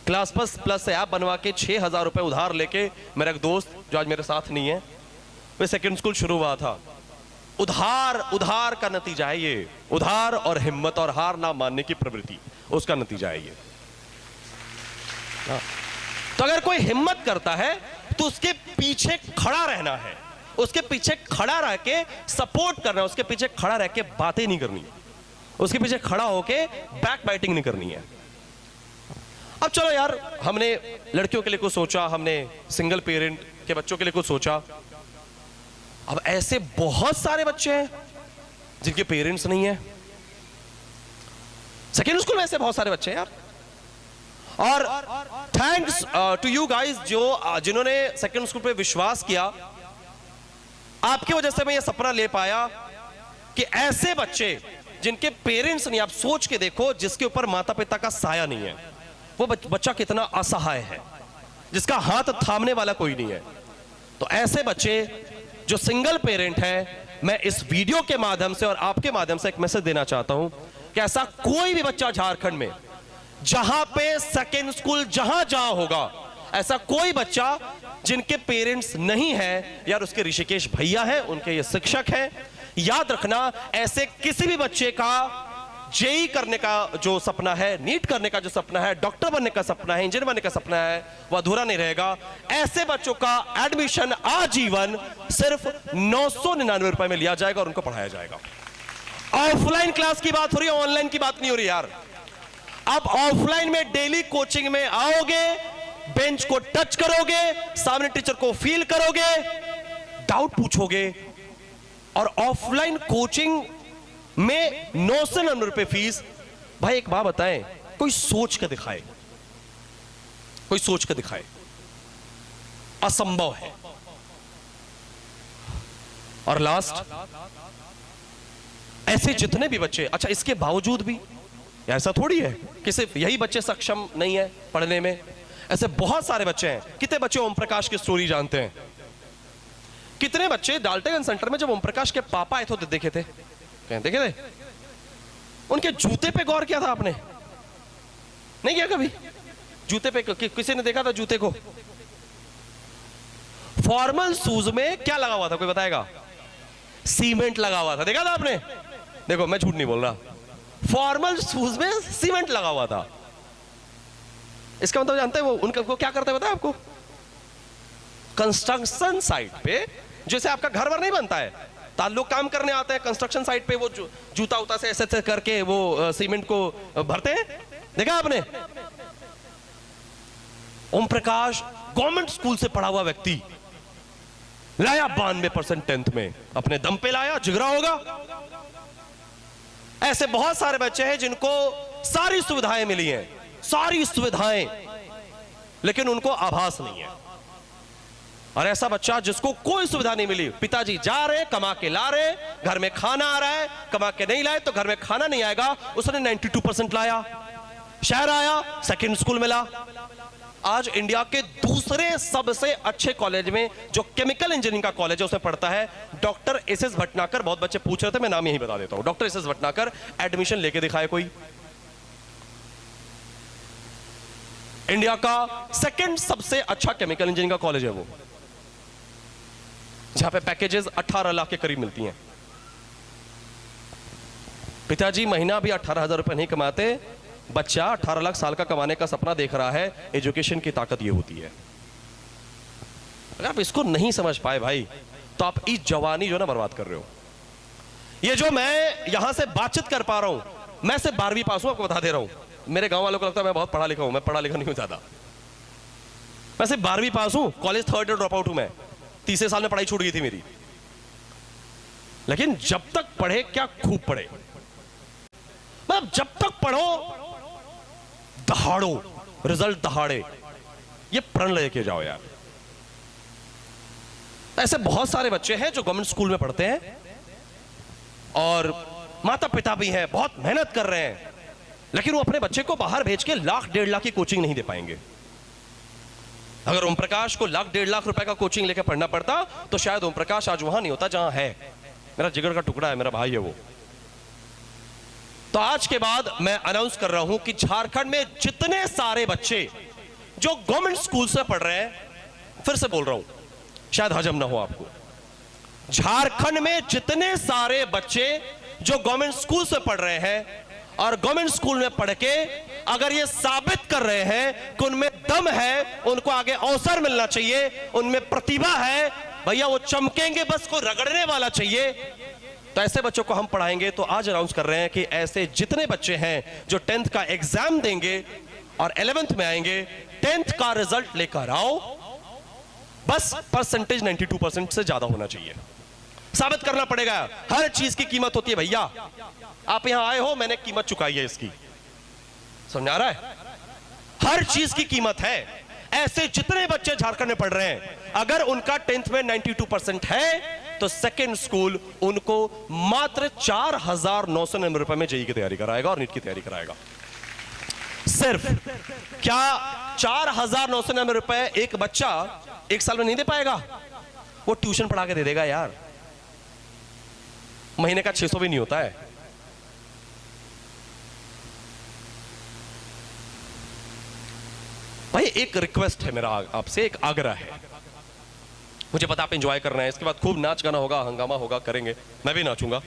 Class plus app बनवा के 6,000 रुपए उधार लेके मेरा एक दोस्त जो आज मेरे साथ नहीं है, वे सेकंड स्कूल शुरू हुआ था। उधार का नतीजा है ये। उधार और हिम्मत और हार ना मानने की प्रवृत्ति, उसका नतीजा है ये। तो अगर कोई हिम्मत करता है तो उसके पीछे खड़ा रहना है, उसके पीछे खड़ा रह के सपोर्ट करना है, उसके पीछे खड़ा रह के बातें नहीं करनी, उसके पीछे खड़ा होके बैक बाइटिंग नहीं करनी है। अब चलो यार, हमने लड़कियों के लिए कुछ सोचा, हमने सिंगल पेरेंट के बच्चों के लिए कुछ सोचा। अब ऐसे बहुत सारे बच्चे हैं जिनके पेरेंट्स नहीं है। सेकेंड स्कूल में ऐसे बहुत सारे बच्चे हैं यार। और थैंक्स टू यू गाइस जिन्होंने सेकेंड स्कूल पे विश्वास किया। आपकी वजह से मैं ये सपना ले पाया कि ऐसे बच्चे जिनके पेरेंट्स नहीं, आप सोच के देखो, जिसके ऊपर माता पिता का साया नहीं है, वो बच्चा कितना असहाय है, जिसका हाथ थामने वाला कोई नहीं है। तो ऐसे बच्चे जो सिंगल पेरेंट है, मैं इस वीडियो के माध्यम से और आपके माध्यम से एक मैसेज देना चाहता हूं कि ऐसा कोई भी बच्चा झारखंड में जहां पे सेकेंड स्कूल जहां होगा, ऐसा कोई बच्चा जिनके पेरेंट्स नहीं है, यार उसके ऋषिकेश भैया हैं, उनके ये शिक्षक हैं, याद रखना ऐसे किसी भी बच्चे का जेई करने का जो सपना है, नीट करने का जो सपना है, डॉक्टर बनने का सपना है, इंजीनियर बनने का सपना है, वह अधूरा नहीं रहेगा। ऐसे बच्चों का एडमिशन आजीवन सिर्फ 999 रुपए में लिया जाएगा और उनको पढ़ाया जाएगा। ऑफलाइन क्लास की बात हो रही है, ऑनलाइन की बात नहीं हो रही यार। अब ऑफलाइन में डेली कोचिंग में आओगे, बेंच को टच करोगे, सामने टीचर को फील करोगे, डाउट पूछोगे, और ऑफलाइन कोचिंग में 999 रुपए फीस। भाई एक बात बताएं, कोई सोच के दिखाए, कोई सोच के दिखाए, असंभव है। और लास्ट, ऐसे जितने भी बच्चे, अच्छा इसके बावजूद भी ऐसा थोड़ी है कि सिर्फ यही बच्चे सक्षम नहीं है पढ़ने में, ऐसे बहुत सारे बच्चे हैं। कितने बच्चे ओम प्रकाश की स्टोरी जानते हैं? कितने बच्चे डाल्टनगंज सेंटर में जब ओम प्रकाश के पापा आए थे देखे थे, देखे थे? उनके जूते पे गौर किया था आपने? नहीं किया कभी? जूते पे किसी ने देखा था जूते को? फॉर्मल शूज में क्या लगा हुआ था, कोई बताएगा? सीमेंट लगा हुआ था, देखा था आपने? देखो मैं झूठ नहीं बोल रहा, फॉर्मल शूज में सीमेंट लगा हुआ था। इसका मतलब जानते हैं वो उनका वो क्या करते हैं पता है आपको? कंस्ट्रक्शन साइट पे, जैसे आपका घर वर नहीं बनता है, लोग काम करने आते हैं कंस्ट्रक्शन साइट पे, वो जूता उता से ऐसे करके वो सीमेंट को भरते हैं, देखा आपने? ओम प्रकाश गवर्नमेंट स्कूल से पढ़ा हुआ व्यक्ति लाया 92% 10th में, अपने दम पे लाया, जिगरा होगा। ऐसे बहुत सारे बच्चे हैं जिनको सारी सुविधाएं मिली हैं, सारी सुविधाएं, लेकिन उनको आभास नहीं है। और ऐसा बच्चा जिसको कोई सुविधा नहीं मिली, पिताजी जा रहे कमा के ला रहे, घर में खाना आ रहा है, कमा के नहीं लाए तो घर में खाना नहीं आएगा, उसने 92% लाया, शहर आया, सेकंड स्कूल मिला। आज इंडिया के दूसरे सबसे अच्छे कॉलेज में, जो केमिकल इंजीनियरिंग का कॉलेज है, उसमें पढ़ता है डॉक्टर एस.एस. भटनागर। बहुत बच्चे पूछ रहे थे, मैं नाम यही बता देता हूं, डॉक्टर एस.एस. भटनागर। एडमिशन लेके दिखाए कोई? इंडिया का सेकंड सबसे अच्छा केमिकल इंजीनियरिंग का कॉलेज है वो, जहां पे पैकेजेस 18 लाख के करीब मिलती हैं। पिताजी महीना भी 18,000 रुपए नहीं कमाते, बच्चा 18 लाख साल का कमाने का सपना देख रहा है। एजुकेशन की ताकत ये होती है। अगर आप इसको नहीं समझ पाए भाई, तो आप इस जवानी जो ना बर्बाद कर रहे हो। ये जो मैं यहां से बातचीत कर पा रहा हूं, मैं सिर्फ 12वीं पास हूं, आपको बता दे रहा हूं। मेरे गांव वालों को लगता है मैं बहुत पढ़ा लिखा हूं, मैं पढ़ा लिखा नहीं हूं ज्यादा। मैं सिर्फ 12वीं पास हूं, college 3rd year drop out हूं मैं, तीसरे साल में पढ़ाई छूट गई थी मेरी। लेकिन जब तक पढ़े, क्या खूब पढ़े, मतलब जब तक पढ़ो दहाड़ो, रिजल्ट दहाड़े, ये प्रण लेके जाओ यार। ऐसे बहुत सारे बच्चे हैं जो गवर्नमेंट स्कूल में पढ़ते हैं और माता पिता भी हैं, बहुत मेहनत कर रहे हैं, लेकिन वो अपने बच्चे को बाहर भेज के 1,00,000-1,50,000 की कोचिंग नहीं दे पाएंगे। अगर ओम प्रकाश को 1,00,000-1,50,000 रुपए का कोचिंग लेकर पढ़ना पड़ता तो शायद ओम प्रकाश आज वहां नहीं होता जहां है। मेरा जिगर का टुकड़ा है, मेरा भाई है वो। तो आज के बाद मैं अनाउंस कर रहा हूं कि झारखंड में जितने सारे बच्चे जो गवर्नमेंट स्कूल से पढ़ रहे हैं, फिर से बोल रहा हूं, शायद हजम ना हो आपको, झारखंड में जितने सारे बच्चे जो गवर्नमेंट स्कूल से पढ़ रहे हैं और गवर्नमेंट स्कूल में पढ़ के अगर ये साबित कर रहे हैं कि उनमें दम है, उनको आगे अवसर मिलना चाहिए, उनमें प्रतिभा है, भैया वो चमकेंगे, बस को रगड़ने वाला चाहिए, तो ऐसे बच्चों को हम पढ़ाएंगे। तो आज अनाउंस कर रहे हैं कि ऐसे जितने बच्चे हैं जो 10th का एग्जाम देंगे और 11th में आएंगे, 10th का रिजल्ट लेकर आओ, बस परसेंटेज 92% से ज्यादा होना चाहिए। साबित करना पड़ेगा, हर चीज की कीमत होती है भैया। आप यहां आए हो, मैंने कीमत चुकाई है इसकी, समझ आ रहा है? हर चीज की कीमत है। ऐसे जितने बच्चे झारखंड में पढ़ रहे हैं, अगर उनका 10th में 92% है तो सेकेंड स्कूल उनको मात्र 4,999 रुपए में जेईई की तैयारी कराएगा और नीट की तैयारी कराएगा। सिर्फ क्या 4,999 रुपए एक बच्चा एक साल में नहीं दे पाएगा? वो ट्यूशन पढ़ा के दे देगा यार, महीने का 600 भी नहीं होता है। भाई एक रिक्वेस्ट है मेरा आपसे, एक आग्रह है, मुझे पता आप एंजॉय कर रहे हैं, इसके बाद खूब नाच गाना होगा, हंगामा होगा, करेंगे, मैं भी नाचूंगा,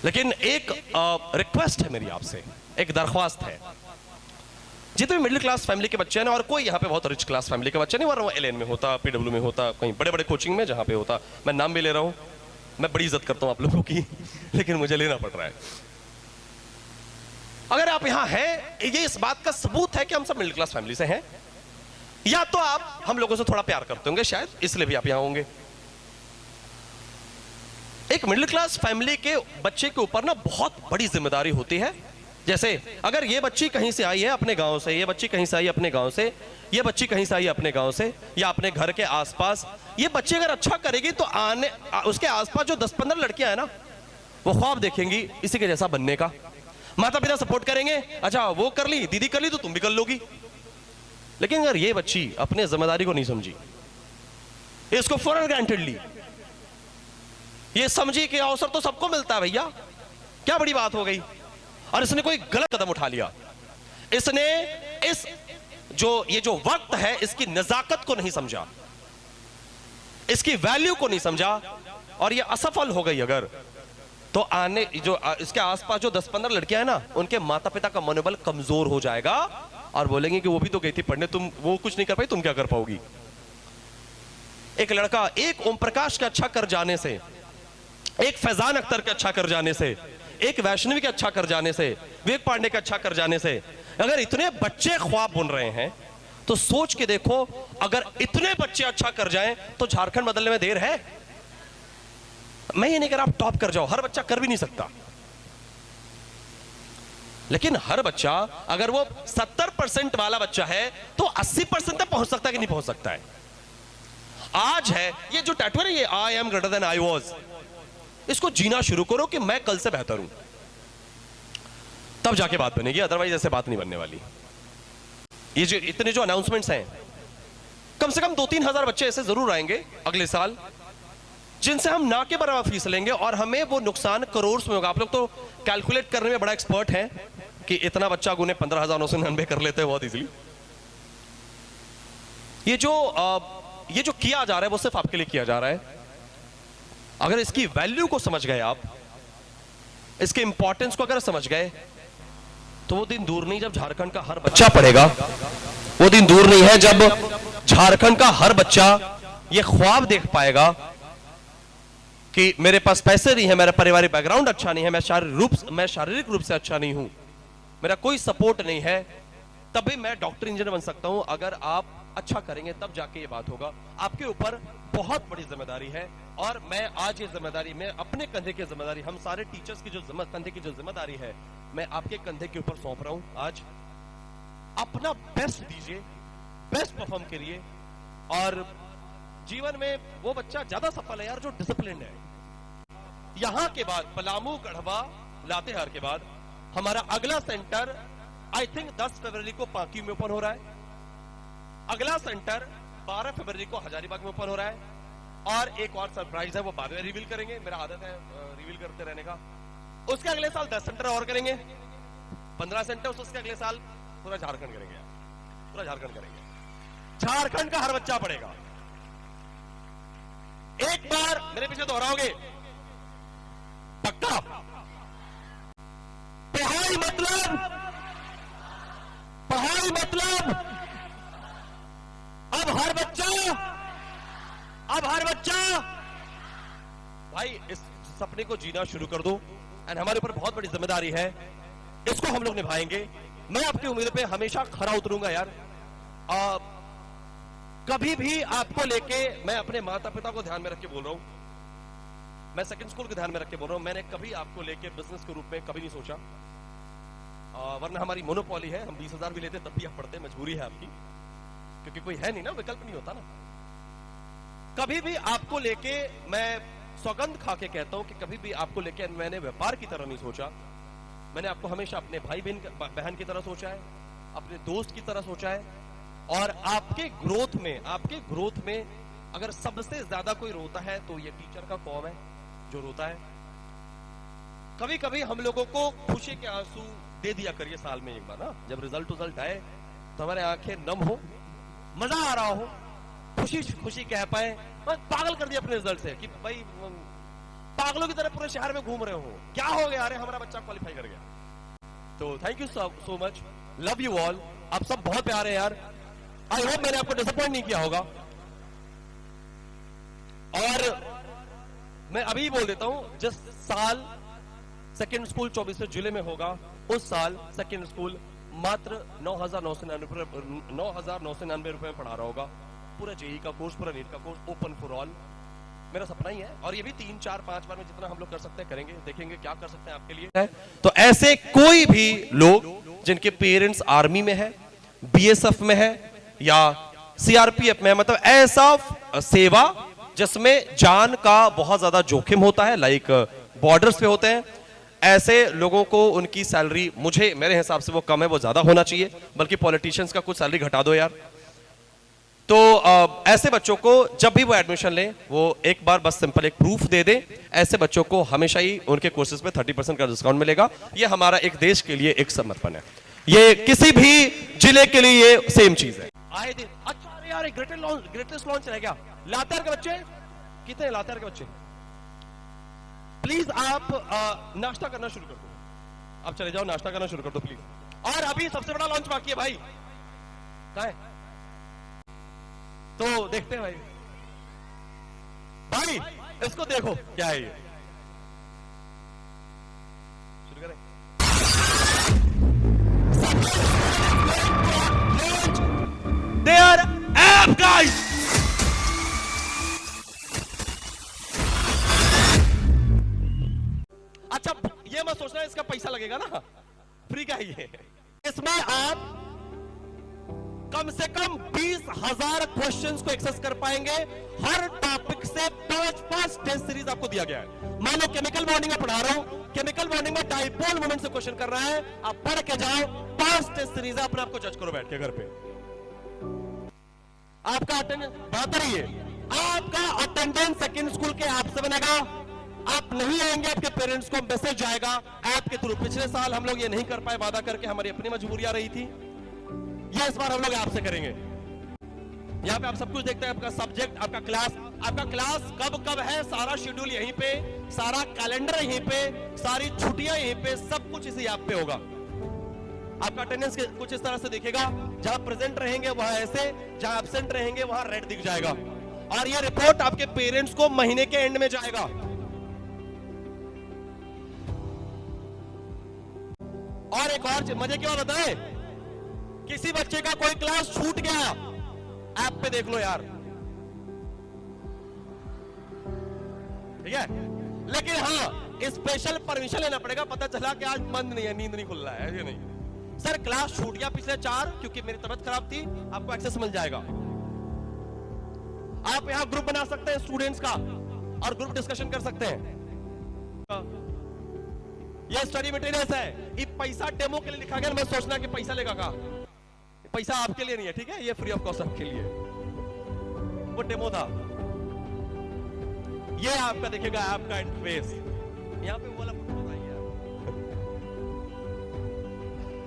लेकिन एक रिक्वेस्ट है मेरी आपसे, एक दरख्वास्त है। जितने भी मिडिल क्लास फैमिली के बच्चे हैं ना, और कोई यहाँ पे बहुत रिच क्लास फैमिली के बच्चे नहीं, वरना एलएन में होता, पीडब्ल्यू में होता, कहीं बड़े बड़े कोचिंग में जहाँ पे होता, मैं नाम भी ले रहा हूँ, मैं बड़ी इज्जत करता हूँ आप लोगों की, लेकिन मुझे लेना पड़ रहा है। अगर आप यहाँ हैं, ये इस बात का सबूत है कि हम सब मिडिल क्लास फैमिली से हैं, या तो आप हम लोगों से थोड़ा प्यार करते होंगे शायद, इसलिए भी आप यहाँ होंगे। एक मिडिल क्लास फैमिली के बच्चे के ऊपर ना बहुत बड़ी जिम्मेदारी होती है। जैसे अगर ये बच्ची कहीं से आई है अपने गांव से, ये बच्ची कहीं से आई अपने गांव से, ये बच्ची कहीं से आई अपने गांव से, या अपने घर के आसपास, ये बच्ची अगर अच्छा करेगी तो आने उसके आसपास जो 10-15 लड़कियां हैं ना, वो ख्वाब देखेंगी इसी के जैसा बनने का। माता पिता सपोर्ट करेंगे, अच्छा वो कर ली, दीदी कर ली तो तुम भी कर लोगी। लेकिन अगर ये बच्ची अपने जिम्मेदारी को नहीं समझी, इसको फॉर ग्रांटेड ली, ये समझी कि अवसर तो सबको मिलता है भैया, क्या बड़ी बात हो गई, और इसने कोई गलत कदम उठा लिया, इसने ये जो वक्त है इसकी नजाकत को नहीं समझा, इसकी वैल्यू को नहीं समझा, और ये असफल हो गई अगर, तो आने जो इसके आसपास जो 10-15 लड़कियां हैं ना, उनके माता पिता का मनोबल कमजोर हो जाएगा और बोलेंगे कि वो भी तो गई थी पढ़ने, तुम वो कुछ नहीं कर पाई, तुम क्या कर पाओगी। एक लड़का एक ओम प्रकाश का अच्छा कर जाने से, एक फैजान अख्तर के अच्छा कर जाने से, एक वैष्णवी के अच्छा कर जाने से, विवेक पांडे का अच्छा कर जाने से, अगर इतने बच्चे ख्वाब बुन रहे हैं, तो सोच के देखो अगर इतने बच्चे अच्छा कर जाएं तो झारखंड बदलने में देर है। मैं ये नहीं कह रहा आप टॉप कर जाओ, हर बच्चा कर भी नहीं सकता, लेकिन हर बच्चा अगर वो 70% वाला बच्चा है तो 80% तक पहुंच सकता है कि नहीं पहुंच सकता है। आज है ये जो टैटू है, ये I am greater than I was, इसको जीना शुरू करो कि मैं कल से बेहतर हूं, तब जाके बात बनेगी, अदरवाइज ऐसे बात नहीं बनने वाली। ये जो इतने जो अनाउंसमेंट्स हैं, कम से कम 2-3 हजार बच्चे ऐसे जरूर आएंगे अगले साल जिनसे हम ना के बराबर फीस लेंगे, और हमें वो नुकसान करोड़ में होगा। आप लोग तो कैलकुलेट करने में बड़ा एक्सपर्ट हैं कि इतना बच्चा गुने 15,999 कर लेते हैं बहुत इजीली। ये जो किया जा रहा है वो सिर्फ आपके लिए किया जा रहा है। अगर इसकी वैल्यू को समझ गए आप, इसके इंपॉर्टेंस को अगर समझ गए, तो वो दिन दूर नहीं जब झारखंड का हर बच्चा पढ़ेगा, वो दिन दूर नहीं है जब झारखंड का हर बच्चा ये ख्वाब देख पाएगा कि मेरे पास पैसे नहीं है, मेरा पारिवारिक बैकग्राउंड अच्छा नहीं है, मैं शारीरिक रूप से अच्छा नहीं हूं, मेरा कोई सपोर्ट नहीं है, तभी मैं डॉक्टर इंजीनियर बन सकता हूं। अगर आप अच्छा करेंगे तब जाके ये बात होगा। आपके ऊपर बहुत बड़ी जिम्मेदारी है, और मैं आज ये जिम्मेदारी, मैं अपने कंधे की जिम्मेदारी, हम सारे टीचर्स की जो कंधे की जो जिम्मेदारी है, मैं आपके कंधे के ऊपर सौंप रहा हूं। आज अपना बेस्ट दीजिए, बेस्ट परफॉर्म करिए, और जीवन में वो बच्चा ज्यादा सफल है यार जो डिसिप्लिन है। यहां के बाद पलामू, गढ़वा, लातेहार के बाद हमारा अगला सेंटर आई थिंक 10 फरवरी को पांकी में ओपन हो रहा है, अगला सेंटर 12 फरवरी को हजारीबाग में ओपन हो रहा है, और एक और सरप्राइज है वो बाद में रिवील करेंगे, मेरा आदत है रिवील करते रहने का। उसके अगले साल 10 सेंटर और करेंगे, 15 सेंटर, उसके अगले साल पूरा झारखंड करेंगे, पूरा झारखंड करेंगे, झारखंड का हर बच्चा पढ़ेगा। एक बार मेरे पीछे दोहराओगे पक्का? पढ़ाई मतलब अब हर बच्चा भाई इस सपने को जीना शुरू कर दो, एंड हमारे ऊपर बहुत बड़ी जिम्मेदारी है, इसको हम लोग निभाएंगे। मैं आपकी उम्मीद पे हमेशा खरा उतरूंगा यार। कभी भी आपको लेके मैं अपने माता पिता को ध्यान में रख के बोल रहा हूं, मैं सेकंड स्कूल को ध्यान में रख के बोल रहा हूं, मैंने कभी आपको लेके बिजनेस के रूप में कभी नहीं सोचा, वरना हमारी मोनोपॉली है, हम 20,000 भी लेते तब भी आप पढ़ते, मजबूरी है आपकी, क्योंकि कोई है नहीं ना, विकल्प नहीं होता ना। कभी भी आपको लेके मैं सौगंध खा के कहता हूं कि कभी भी आपको लेके मैंने व्यापार की तरह नहीं सोचा, मैंने आपको हमेशा अपने भाई बहन की तरह सोचा है, अपने दोस्त की तरह सोचा है, और आपके ग्रोथ में अगर सबसे ज्यादा कोई रोता है तो ये टीचर का कौम है जो रोता है। कभी कभी हम लोगों को खुशी के आंसू दे दिया करिए साल में एक बार ना, जब रिजल्ट आए तो हमारे आंखें नम हो, मजा आ रहा हो, खुशी खुशी कह पाए। पागल कर दिया अपने रिजल्ट से कि भाई पागलों की तरह पूरे शहर में घूम रहे हो, क्या हो गया, अरे हमारा बच्चा क्वालिफाई कर गया। तो thank you so much, love you all, आप सब बहुत प्यारे हैं यार। आई होप मैंने आपको डिसअपॉइंट नहीं किया होगा। और मैं अभी बोल देता हूं, जिस साल सेकेंड स्कूल 24 जिले में होगा, उस साल सेकेंड स्कूल मात्र 9,999 रुपए में पढ़ा रहा होगा। पूरा जेई का कोर्स, पूरा नीट का कोर्स, ओपन फॉर ऑल। मेरा सपना ही है, और ये भी 3, 4, 5 बार में जितना हम लोग कर सकते हैं करेंगे, देखेंगे क्या कर सकते हैं आपके लिए। तो ऐसे कोई भी लोग जिनके पेरेंट्स आर्मी में है, बीएसएफ में है या सीआरपीएफ में है, मतलब ऐसा सेवा जिसमें जान का बहुत ज्यादा जोखिम होता है, लाइक बॉर्डर्स पे होते हैं, ऐसे लोगों को उनकी सैलरी, मेरे हिसाब से वो कम है, वो ज्यादा होना चाहिए। बल्कि पॉलिटिशियंस का कुछ सैलरी घटा दो यार। तो ऐसे बच्चों को जब भी वो एडमिशन लें, वो एक बार बस सिंपल एक प्रूफ दे दें। ऐसे बच्चों को हमेशा ही उनके कोर्सेज में 30% का डिस्काउंट मिलेगा। ये हमारा एक देश के लिए एक समर्पण है, ये किसी भी जिले के लिए ये सेम चीज है। आए दिन अच्छा, अरे यार ग्रेटेस्ट लॉन्च रह गया। लातेहार के बच्चे कितने, लातेहार के बच्चे प्लीज आप नाश्ता करना शुरू कर दो, आप चले जाओ नाश्ता करना शुरू कर दो प्लीज। और अभी सबसे बड़ा लॉन्च बाकी है भाई, कहाँ है? तो देखते हैं भाई इसको देखो क्या है ये। शुरू करें। Their app guys, अच्छा ये मत सोचना इसका पैसा लगेगा ना, फ्री का ही है। इसमें आप कम से कम 20,000 क्वेश्चंस को एक्सेस कर पाएंगे। हर टॉपिक से 5 टेस्ट सीरीज आपको दिया गया है। मान लो केमिकल बॉन्डिंग में पढ़ा रहा हूं, केमिकल बॉन्डिंग में डाइपोल मोमेंट से क्वेश्चन कर रहा है, आप पढ़ के जाओ, 5 टेस्ट सीरीज अपने आप को जज करो बैठ के घर पे। आपका अटेंडेंस बढ़ता रही है, आपका अटेंडेंस सेकेंड स्कूल के ऐप से बनेगा। आप नहीं आएंगे, आपके पेरेंट्स को मैसेज जाएगा ऐप के थ्रू। पिछले साल हम लोग ये नहीं कर पाए, वादा करके, हमारी अपनी मजबूरियां रही थी। ये इस बार हम लोग आपसे करेंगे। यहाँ पे आप सब कुछ देखते हैं, आपका सब्जेक्ट, आपका क्लास कब है, सारा शेड्यूल यहीं पे, सारा कैलेंडर यहीं पे, सारी छुट्टियां यहीं पे, सब कुछ इसी ऐप पे होगा। आपका अटेंडेंस कुछ इस तरह से दिखेगा, जहां प्रेजेंट रहेंगे वहां ऐसे, जहां एब्सेंट रहेंगे वहां रेड दिख जाएगा। और ये रिपोर्ट आपके पेरेंट्स को महीने के एंड में जाएगा। और एक और मजे की बात बताएं, किसी बच्चे का कोई क्लास छूट गया, ऐप पे देख लो यार, ठीक है। लेकिन हाँ, स्पेशल परमिशन लेना पड़ेगा। पता चला कि आज बंद नहीं है, नींद नहीं खुल रहा है, ये नहीं सर, क्लास छूट गया पिछले 4 क्योंकि मेरी तबीयत खराब थी, आपको एक्सेस मिल जाएगा। आप यहां ग्रुप बना सकते हैं स्टूडेंट्स का और ग्रुप डिस्कशन कर सकते हैं। ये स्टडी मटेरियल्स है, ये पैसा डेमो के लिए लिखा गया, मैं सोचना कि पैसा लेगा का, पैसा आपके लिए नहीं है, ठीक है, ये फ्री ऑफ कॉस्ट आपके लिए, वो डेमो था। ये आपका दिखेगा आपका इंटरफेस, यहाँ पे वाला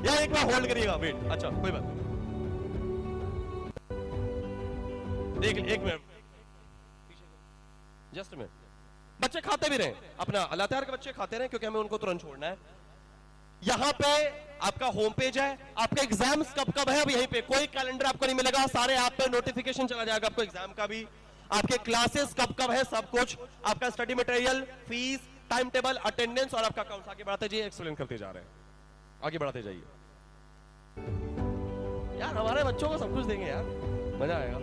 यार एक बार होल्ड करिएगा, वेट, अच्छा कोई बात, एक मिनट, जस्ट मिनट। बच्चे खाते भी रहे अपना, लातेहार के बच्चे खाते रहे क्योंकि हमें उनको तुरंत छोड़ना है। यहां पे आपका होम पेज है, आपके एग्जाम्स कब है, अब यहीं पे कोई कैलेंडर आपको नहीं मिलेगा, सारे आप पे नोटिफिकेशन चला जाएगा आपको एग्जाम का भी, आपके क्लासेस कब है, सब कुछ, आपका study material, fees, time table, attendance और आपका अकाउंट। आगे बढ़ाते जाइए, एक्सप्लेन करते जा रहे हैं, आगे बढ़ाते जाइए यार, हमारे बच्चों को सब कुछ देंगे यार, मजा आएगा।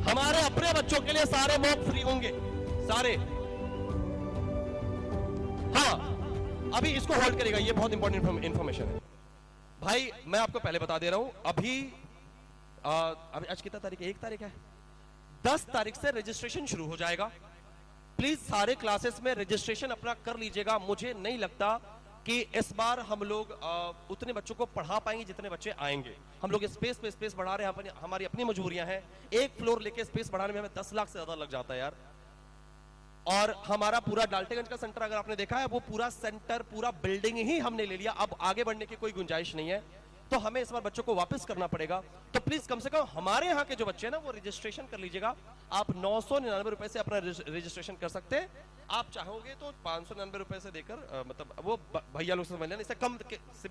हमारे अपने बच्चों के लिए सारे मॉक फ्री होंगे, सारे। हाँ, अभी इसको होल्ड करेगा, ये बहुत इंपॉर्टेंट इंफॉर्मेशन है भाई, मैं आपको पहले बता दे रहा हूं। अभी आज कितना तारीख है? 1 तारीख है। 10 तारीख से रजिस्ट्रेशन शुरू हो जाएगा। प्लीज सारे क्लासेस में रजिस्ट्रेशन अपना कर लीजिएगा। मुझे नहीं लगता कि इस बार हम लोग उतने बच्चों को पढ़ा पाएंगे जितने बच्चे आएंगे। हम लोग स्पेस पे स्पेस बढ़ा रहे हैं, हमारी अपनी मजबूरियां हैं। एक फ्लोर लेके स्पेस बढ़ाने में हमें 10 लाख से ज्यादा लग जाता है यार। और हमारा पूरा डाल्टेगंज का सेंटर अगर आपने देखा है, वो पूरा सेंटर, पूरा बिल्डिंग ही हमने ले लिया। अब आगे बढ़ने की कोई गुंजाइश नहीं है, तो हमें इस बार बच्चों को वापस करना पड़ेगा। तो प्लीज कम से कम हमारे यहाँ के जो बच्चे हैं ना, वो रजिस्ट्रेशन कर लीजिएगा। आप 999 रुपए से अपना रजिस्ट्रेशन कर सकते हैं। आप चाहोगे तो 599 रुपए से देकर मतलब वो भैया लोग समझ लेना, इससे कम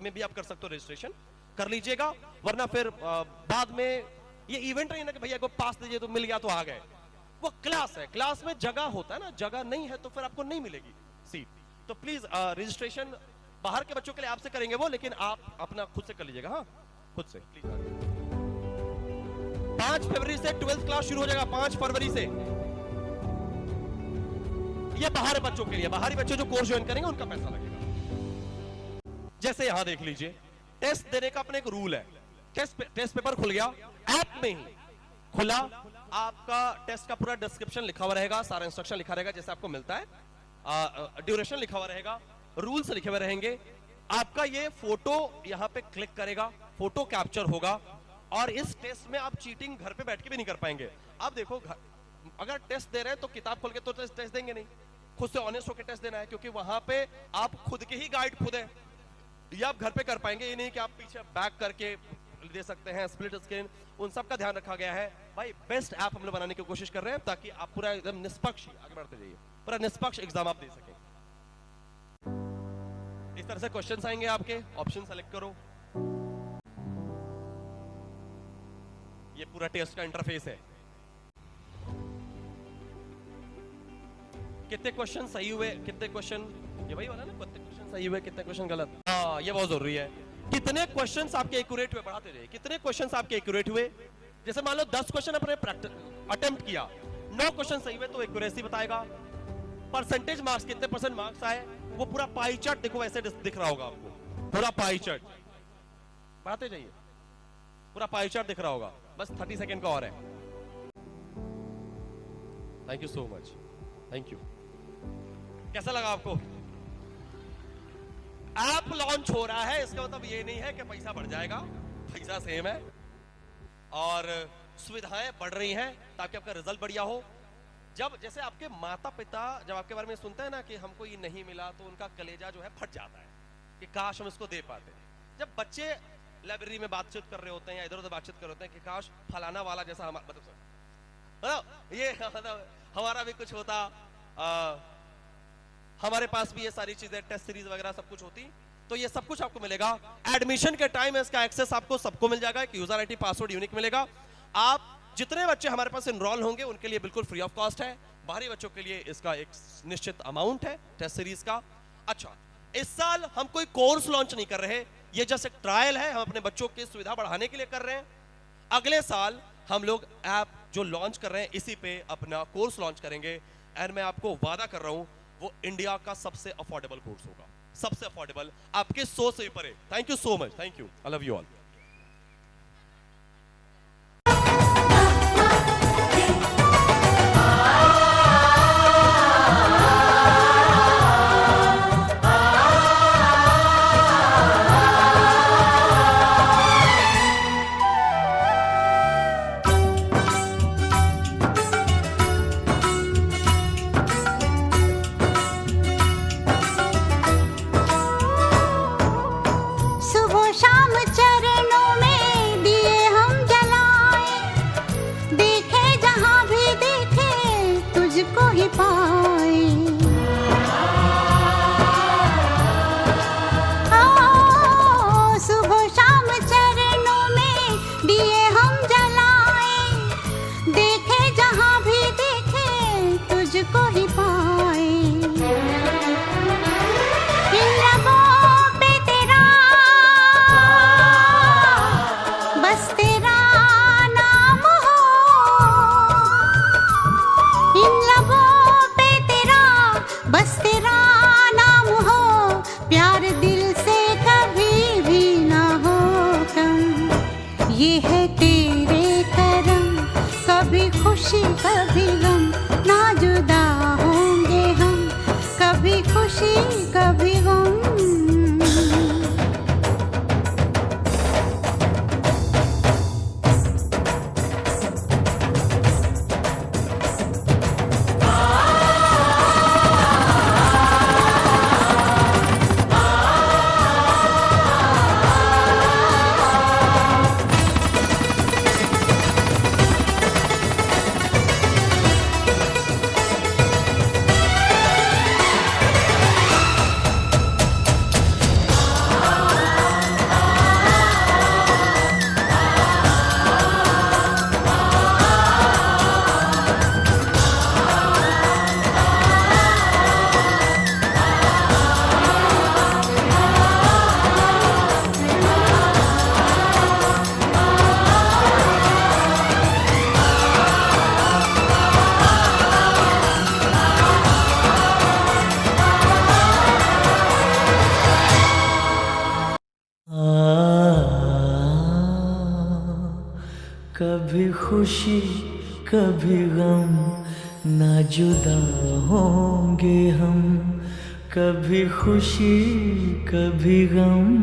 में भी आप कर सकते हो, रजिस्ट्रेशन कर लीजिएगा। वरना फिर बाद में ये इवेंट नहीं ना कि भैया को पास दीजिए तो मिल गया तो आ गए। वो क्लास है, क्लास में जगह होता है ना, जगह नहीं है तो फिर आपको नहीं मिलेगी सीट। तो प्लीज रजिस्ट्रेशन बाहर के बच्चों के लिए आपसे करेंगे वो, लेकिन आप अपना खुद से कर लीजिएगा। हाँ, खुद से प्लीज। 5 फरवरी से 12th क्लास शुरू हो जाएगा। 5 फरवरी से ये बाहर बच्चों के लिए, बाहरी बच्चे जो कोर्स ज्वाइन करेंगे उनका पैसा लगेगा। जैसे यहां देख लीजिए, टेस्ट देने का अपने एक रूल है। टेस्ट पेपर खुल गया, ऐप में ही खुला, आपका टेस्ट का पूरा डिस्क्रिप्शन लिखा हुआ रहेगा, सारा इंस्ट्रक्शन लिखा रहेगा जैसे आपको मिलता है, ड्यूरेशन लिखा हुआ रहेगा, रूल्स लिखे हुए रहेंगे। आपका ये फोटो यहां पे क्लिक करेगा, फोटो कैप्चर होगा, और इस टेस्ट में आप चीटिंग घर पे बैठ के भी नहीं कर पाएंगे। आप देखो, अगर टेस्ट दे रहे हैं तो किताब खोल के तो टेस्ट देंगे नहीं, खुद से ऑनेस्ट होकर टेस्ट देना है, क्योंकि वहां पे आप खुद के ही गाइड खुद है। ये आप घर पे कर पाएंगे, ये नहीं कि आप पीछे बैक करके दे सकते हैं, स्प्लिट स्क्रीन, उन सब का ध्यान रखा गया है। भाई बेस्ट ऐप हम लोग बनाने की कोशिश कर रहे हैं, ताकि आप पूरा एकदम निष्पक्ष, आगे बढ़ते जाइए, पूरा निष्पक्ष एग्जाम आप दे सकें। इस तरह से क्वेश्चंस आएंगे आपके, ऑप्शन सेलेक्ट करो। ये पूरा टेस्ट का इंटरफेस है। कितने क्वेश्चन सही हुए, कितने क्वेश्चन, ये वही वाला ना, कितने क्वेश्चन सही हुए, कितने क्वेश्चन गलत। हाँ, ये बहुत जरूरी है। कितने क्वेश्चंस आपके एक्यूरेट हुए, बढ़ाते जाइए, कितने क्वेश्चंस आपके एक्यूरेट हुए। जैसे मान लो 10 क्वेश्चन अपने अटेम्प्ट किया, 9 क्वेश्चन सही हुए तो एक्यूरेसी बताएगा। परसेंटेज मार्क्स, कितने परसेंट मार्क्स आए, वो पूरा पाई चार्ट देखो, वैसे दिख रहा होगा आपको, पूरा पाई चार्ट। बढ़ाते जाइए, पूरा पाई चार्ट दिख रहा होगा। बस 30 सेकेंड का और है। Thank you so much, thank you. कैसा लगा आपको? ऐप लॉन्च हो रहा है, इसका मतलब ये नहीं है कि पैसा बढ़ जाएगा, पैसा सेम है, और सुविधाएं बढ़ रही हैं ताकि आपका रिजल्ट बढ़िया हो। जब जैसे आपके माता पिता जब आपके बारे में सुनते हैं ना कि हमको ये नहीं मिला, तो उनका कलेजा जो है फट जाता है कि काश हम इसको दे पाते। जब बच्चे लाइब्रेरी में बातचीत कर रहे होते हैं या इधर उधर बातचीत कर रहे होते हैं कि काश फलाना वाला जैसा हमारा, मतलब ये हमारा भी कुछ होता, हमारे पास भी ये सारी चीजें, टेस्ट सीरीज वगैरह सब कुछ होती, तो ये सब कुछ आपको मिलेगा। एडमिशन के टाइम इसका एक्सेस आपको सबको मिल जाएगा। एक यूजर आईडी पासवर्ड यूनिक मिलेगा। आप जितने बच्चे हमारे पास इनरोल होंगे उनके लिए बिल्कुल फ्री ऑफ कॉस्ट है। बाहरी बच्चों के लिए इसका एक निश्चित अमाउंट है टेस्ट सीरीज का। अच्छा, इस साल हम कोई कोर्स लॉन्च नहीं कर रहे, ये जस्ट एक ट्रायल है, हम अपने बच्चों की सुविधा बढ़ाने के लिए कर रहे हैं। अगले साल हम लोग ऐप जो लॉन्च कर रहे हैं, इसी पे अपना कोर्स लॉन्च करेंगे। एंड मैं आपको वादा कर रहा हूं, वो इंडिया का सबसे अफोर्डेबल कोर्स होगा, सबसे अफोर्डेबल, आपके सोच से भी परे। Thank you so much, thank you, I love you all. सुबह शाम चरणों में दिए हम जलाए, देखे जहां भी देखे तुझको ही पाए। सुबह शाम चरणों में दिए हम जलाए, देखे जहां भी देखे तुझको ही पाए। इन लबों पे तेरा, बस तेरा नाम हो, इन लबों पे तेरा, बस तेरा नाम हो, प्यार दिल से कभी भी ना हो कम। ये है तेरे करम, कभी खुशी कभी गम, ना जुदा होंगे हम, कभी खुशी कभी गम। कभी खुशी कभी गम ना जुदा होंगे हम, कभी खुशी कभी गम।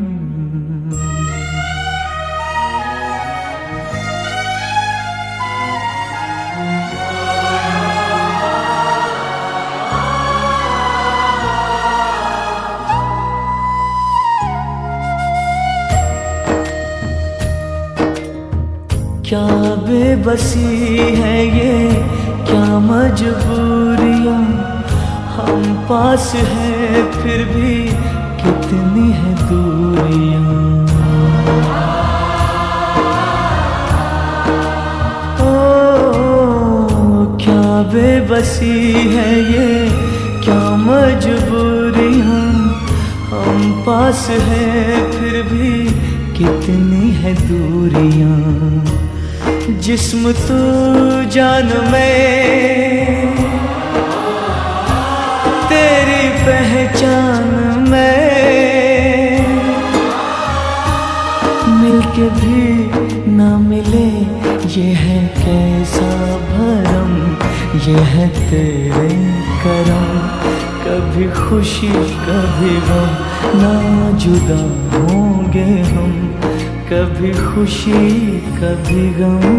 क्या बेबसी है ये, क्या मजबूरियां, हम पास हैं फिर भी कितनी है दूरियां। ओ क्या बेबसी है ये, क्या मजबूरियां, हम पास हैं फिर भी कितनी है दूरियां। जिस्म तू जान में, तेरी पहचान में, मिलके भी ना मिले ये है कैसा भरम, ये है तेरे करम। कभी खुशी कभी गम ना जुदा होंगे हम, कभी खुशी कभी गम।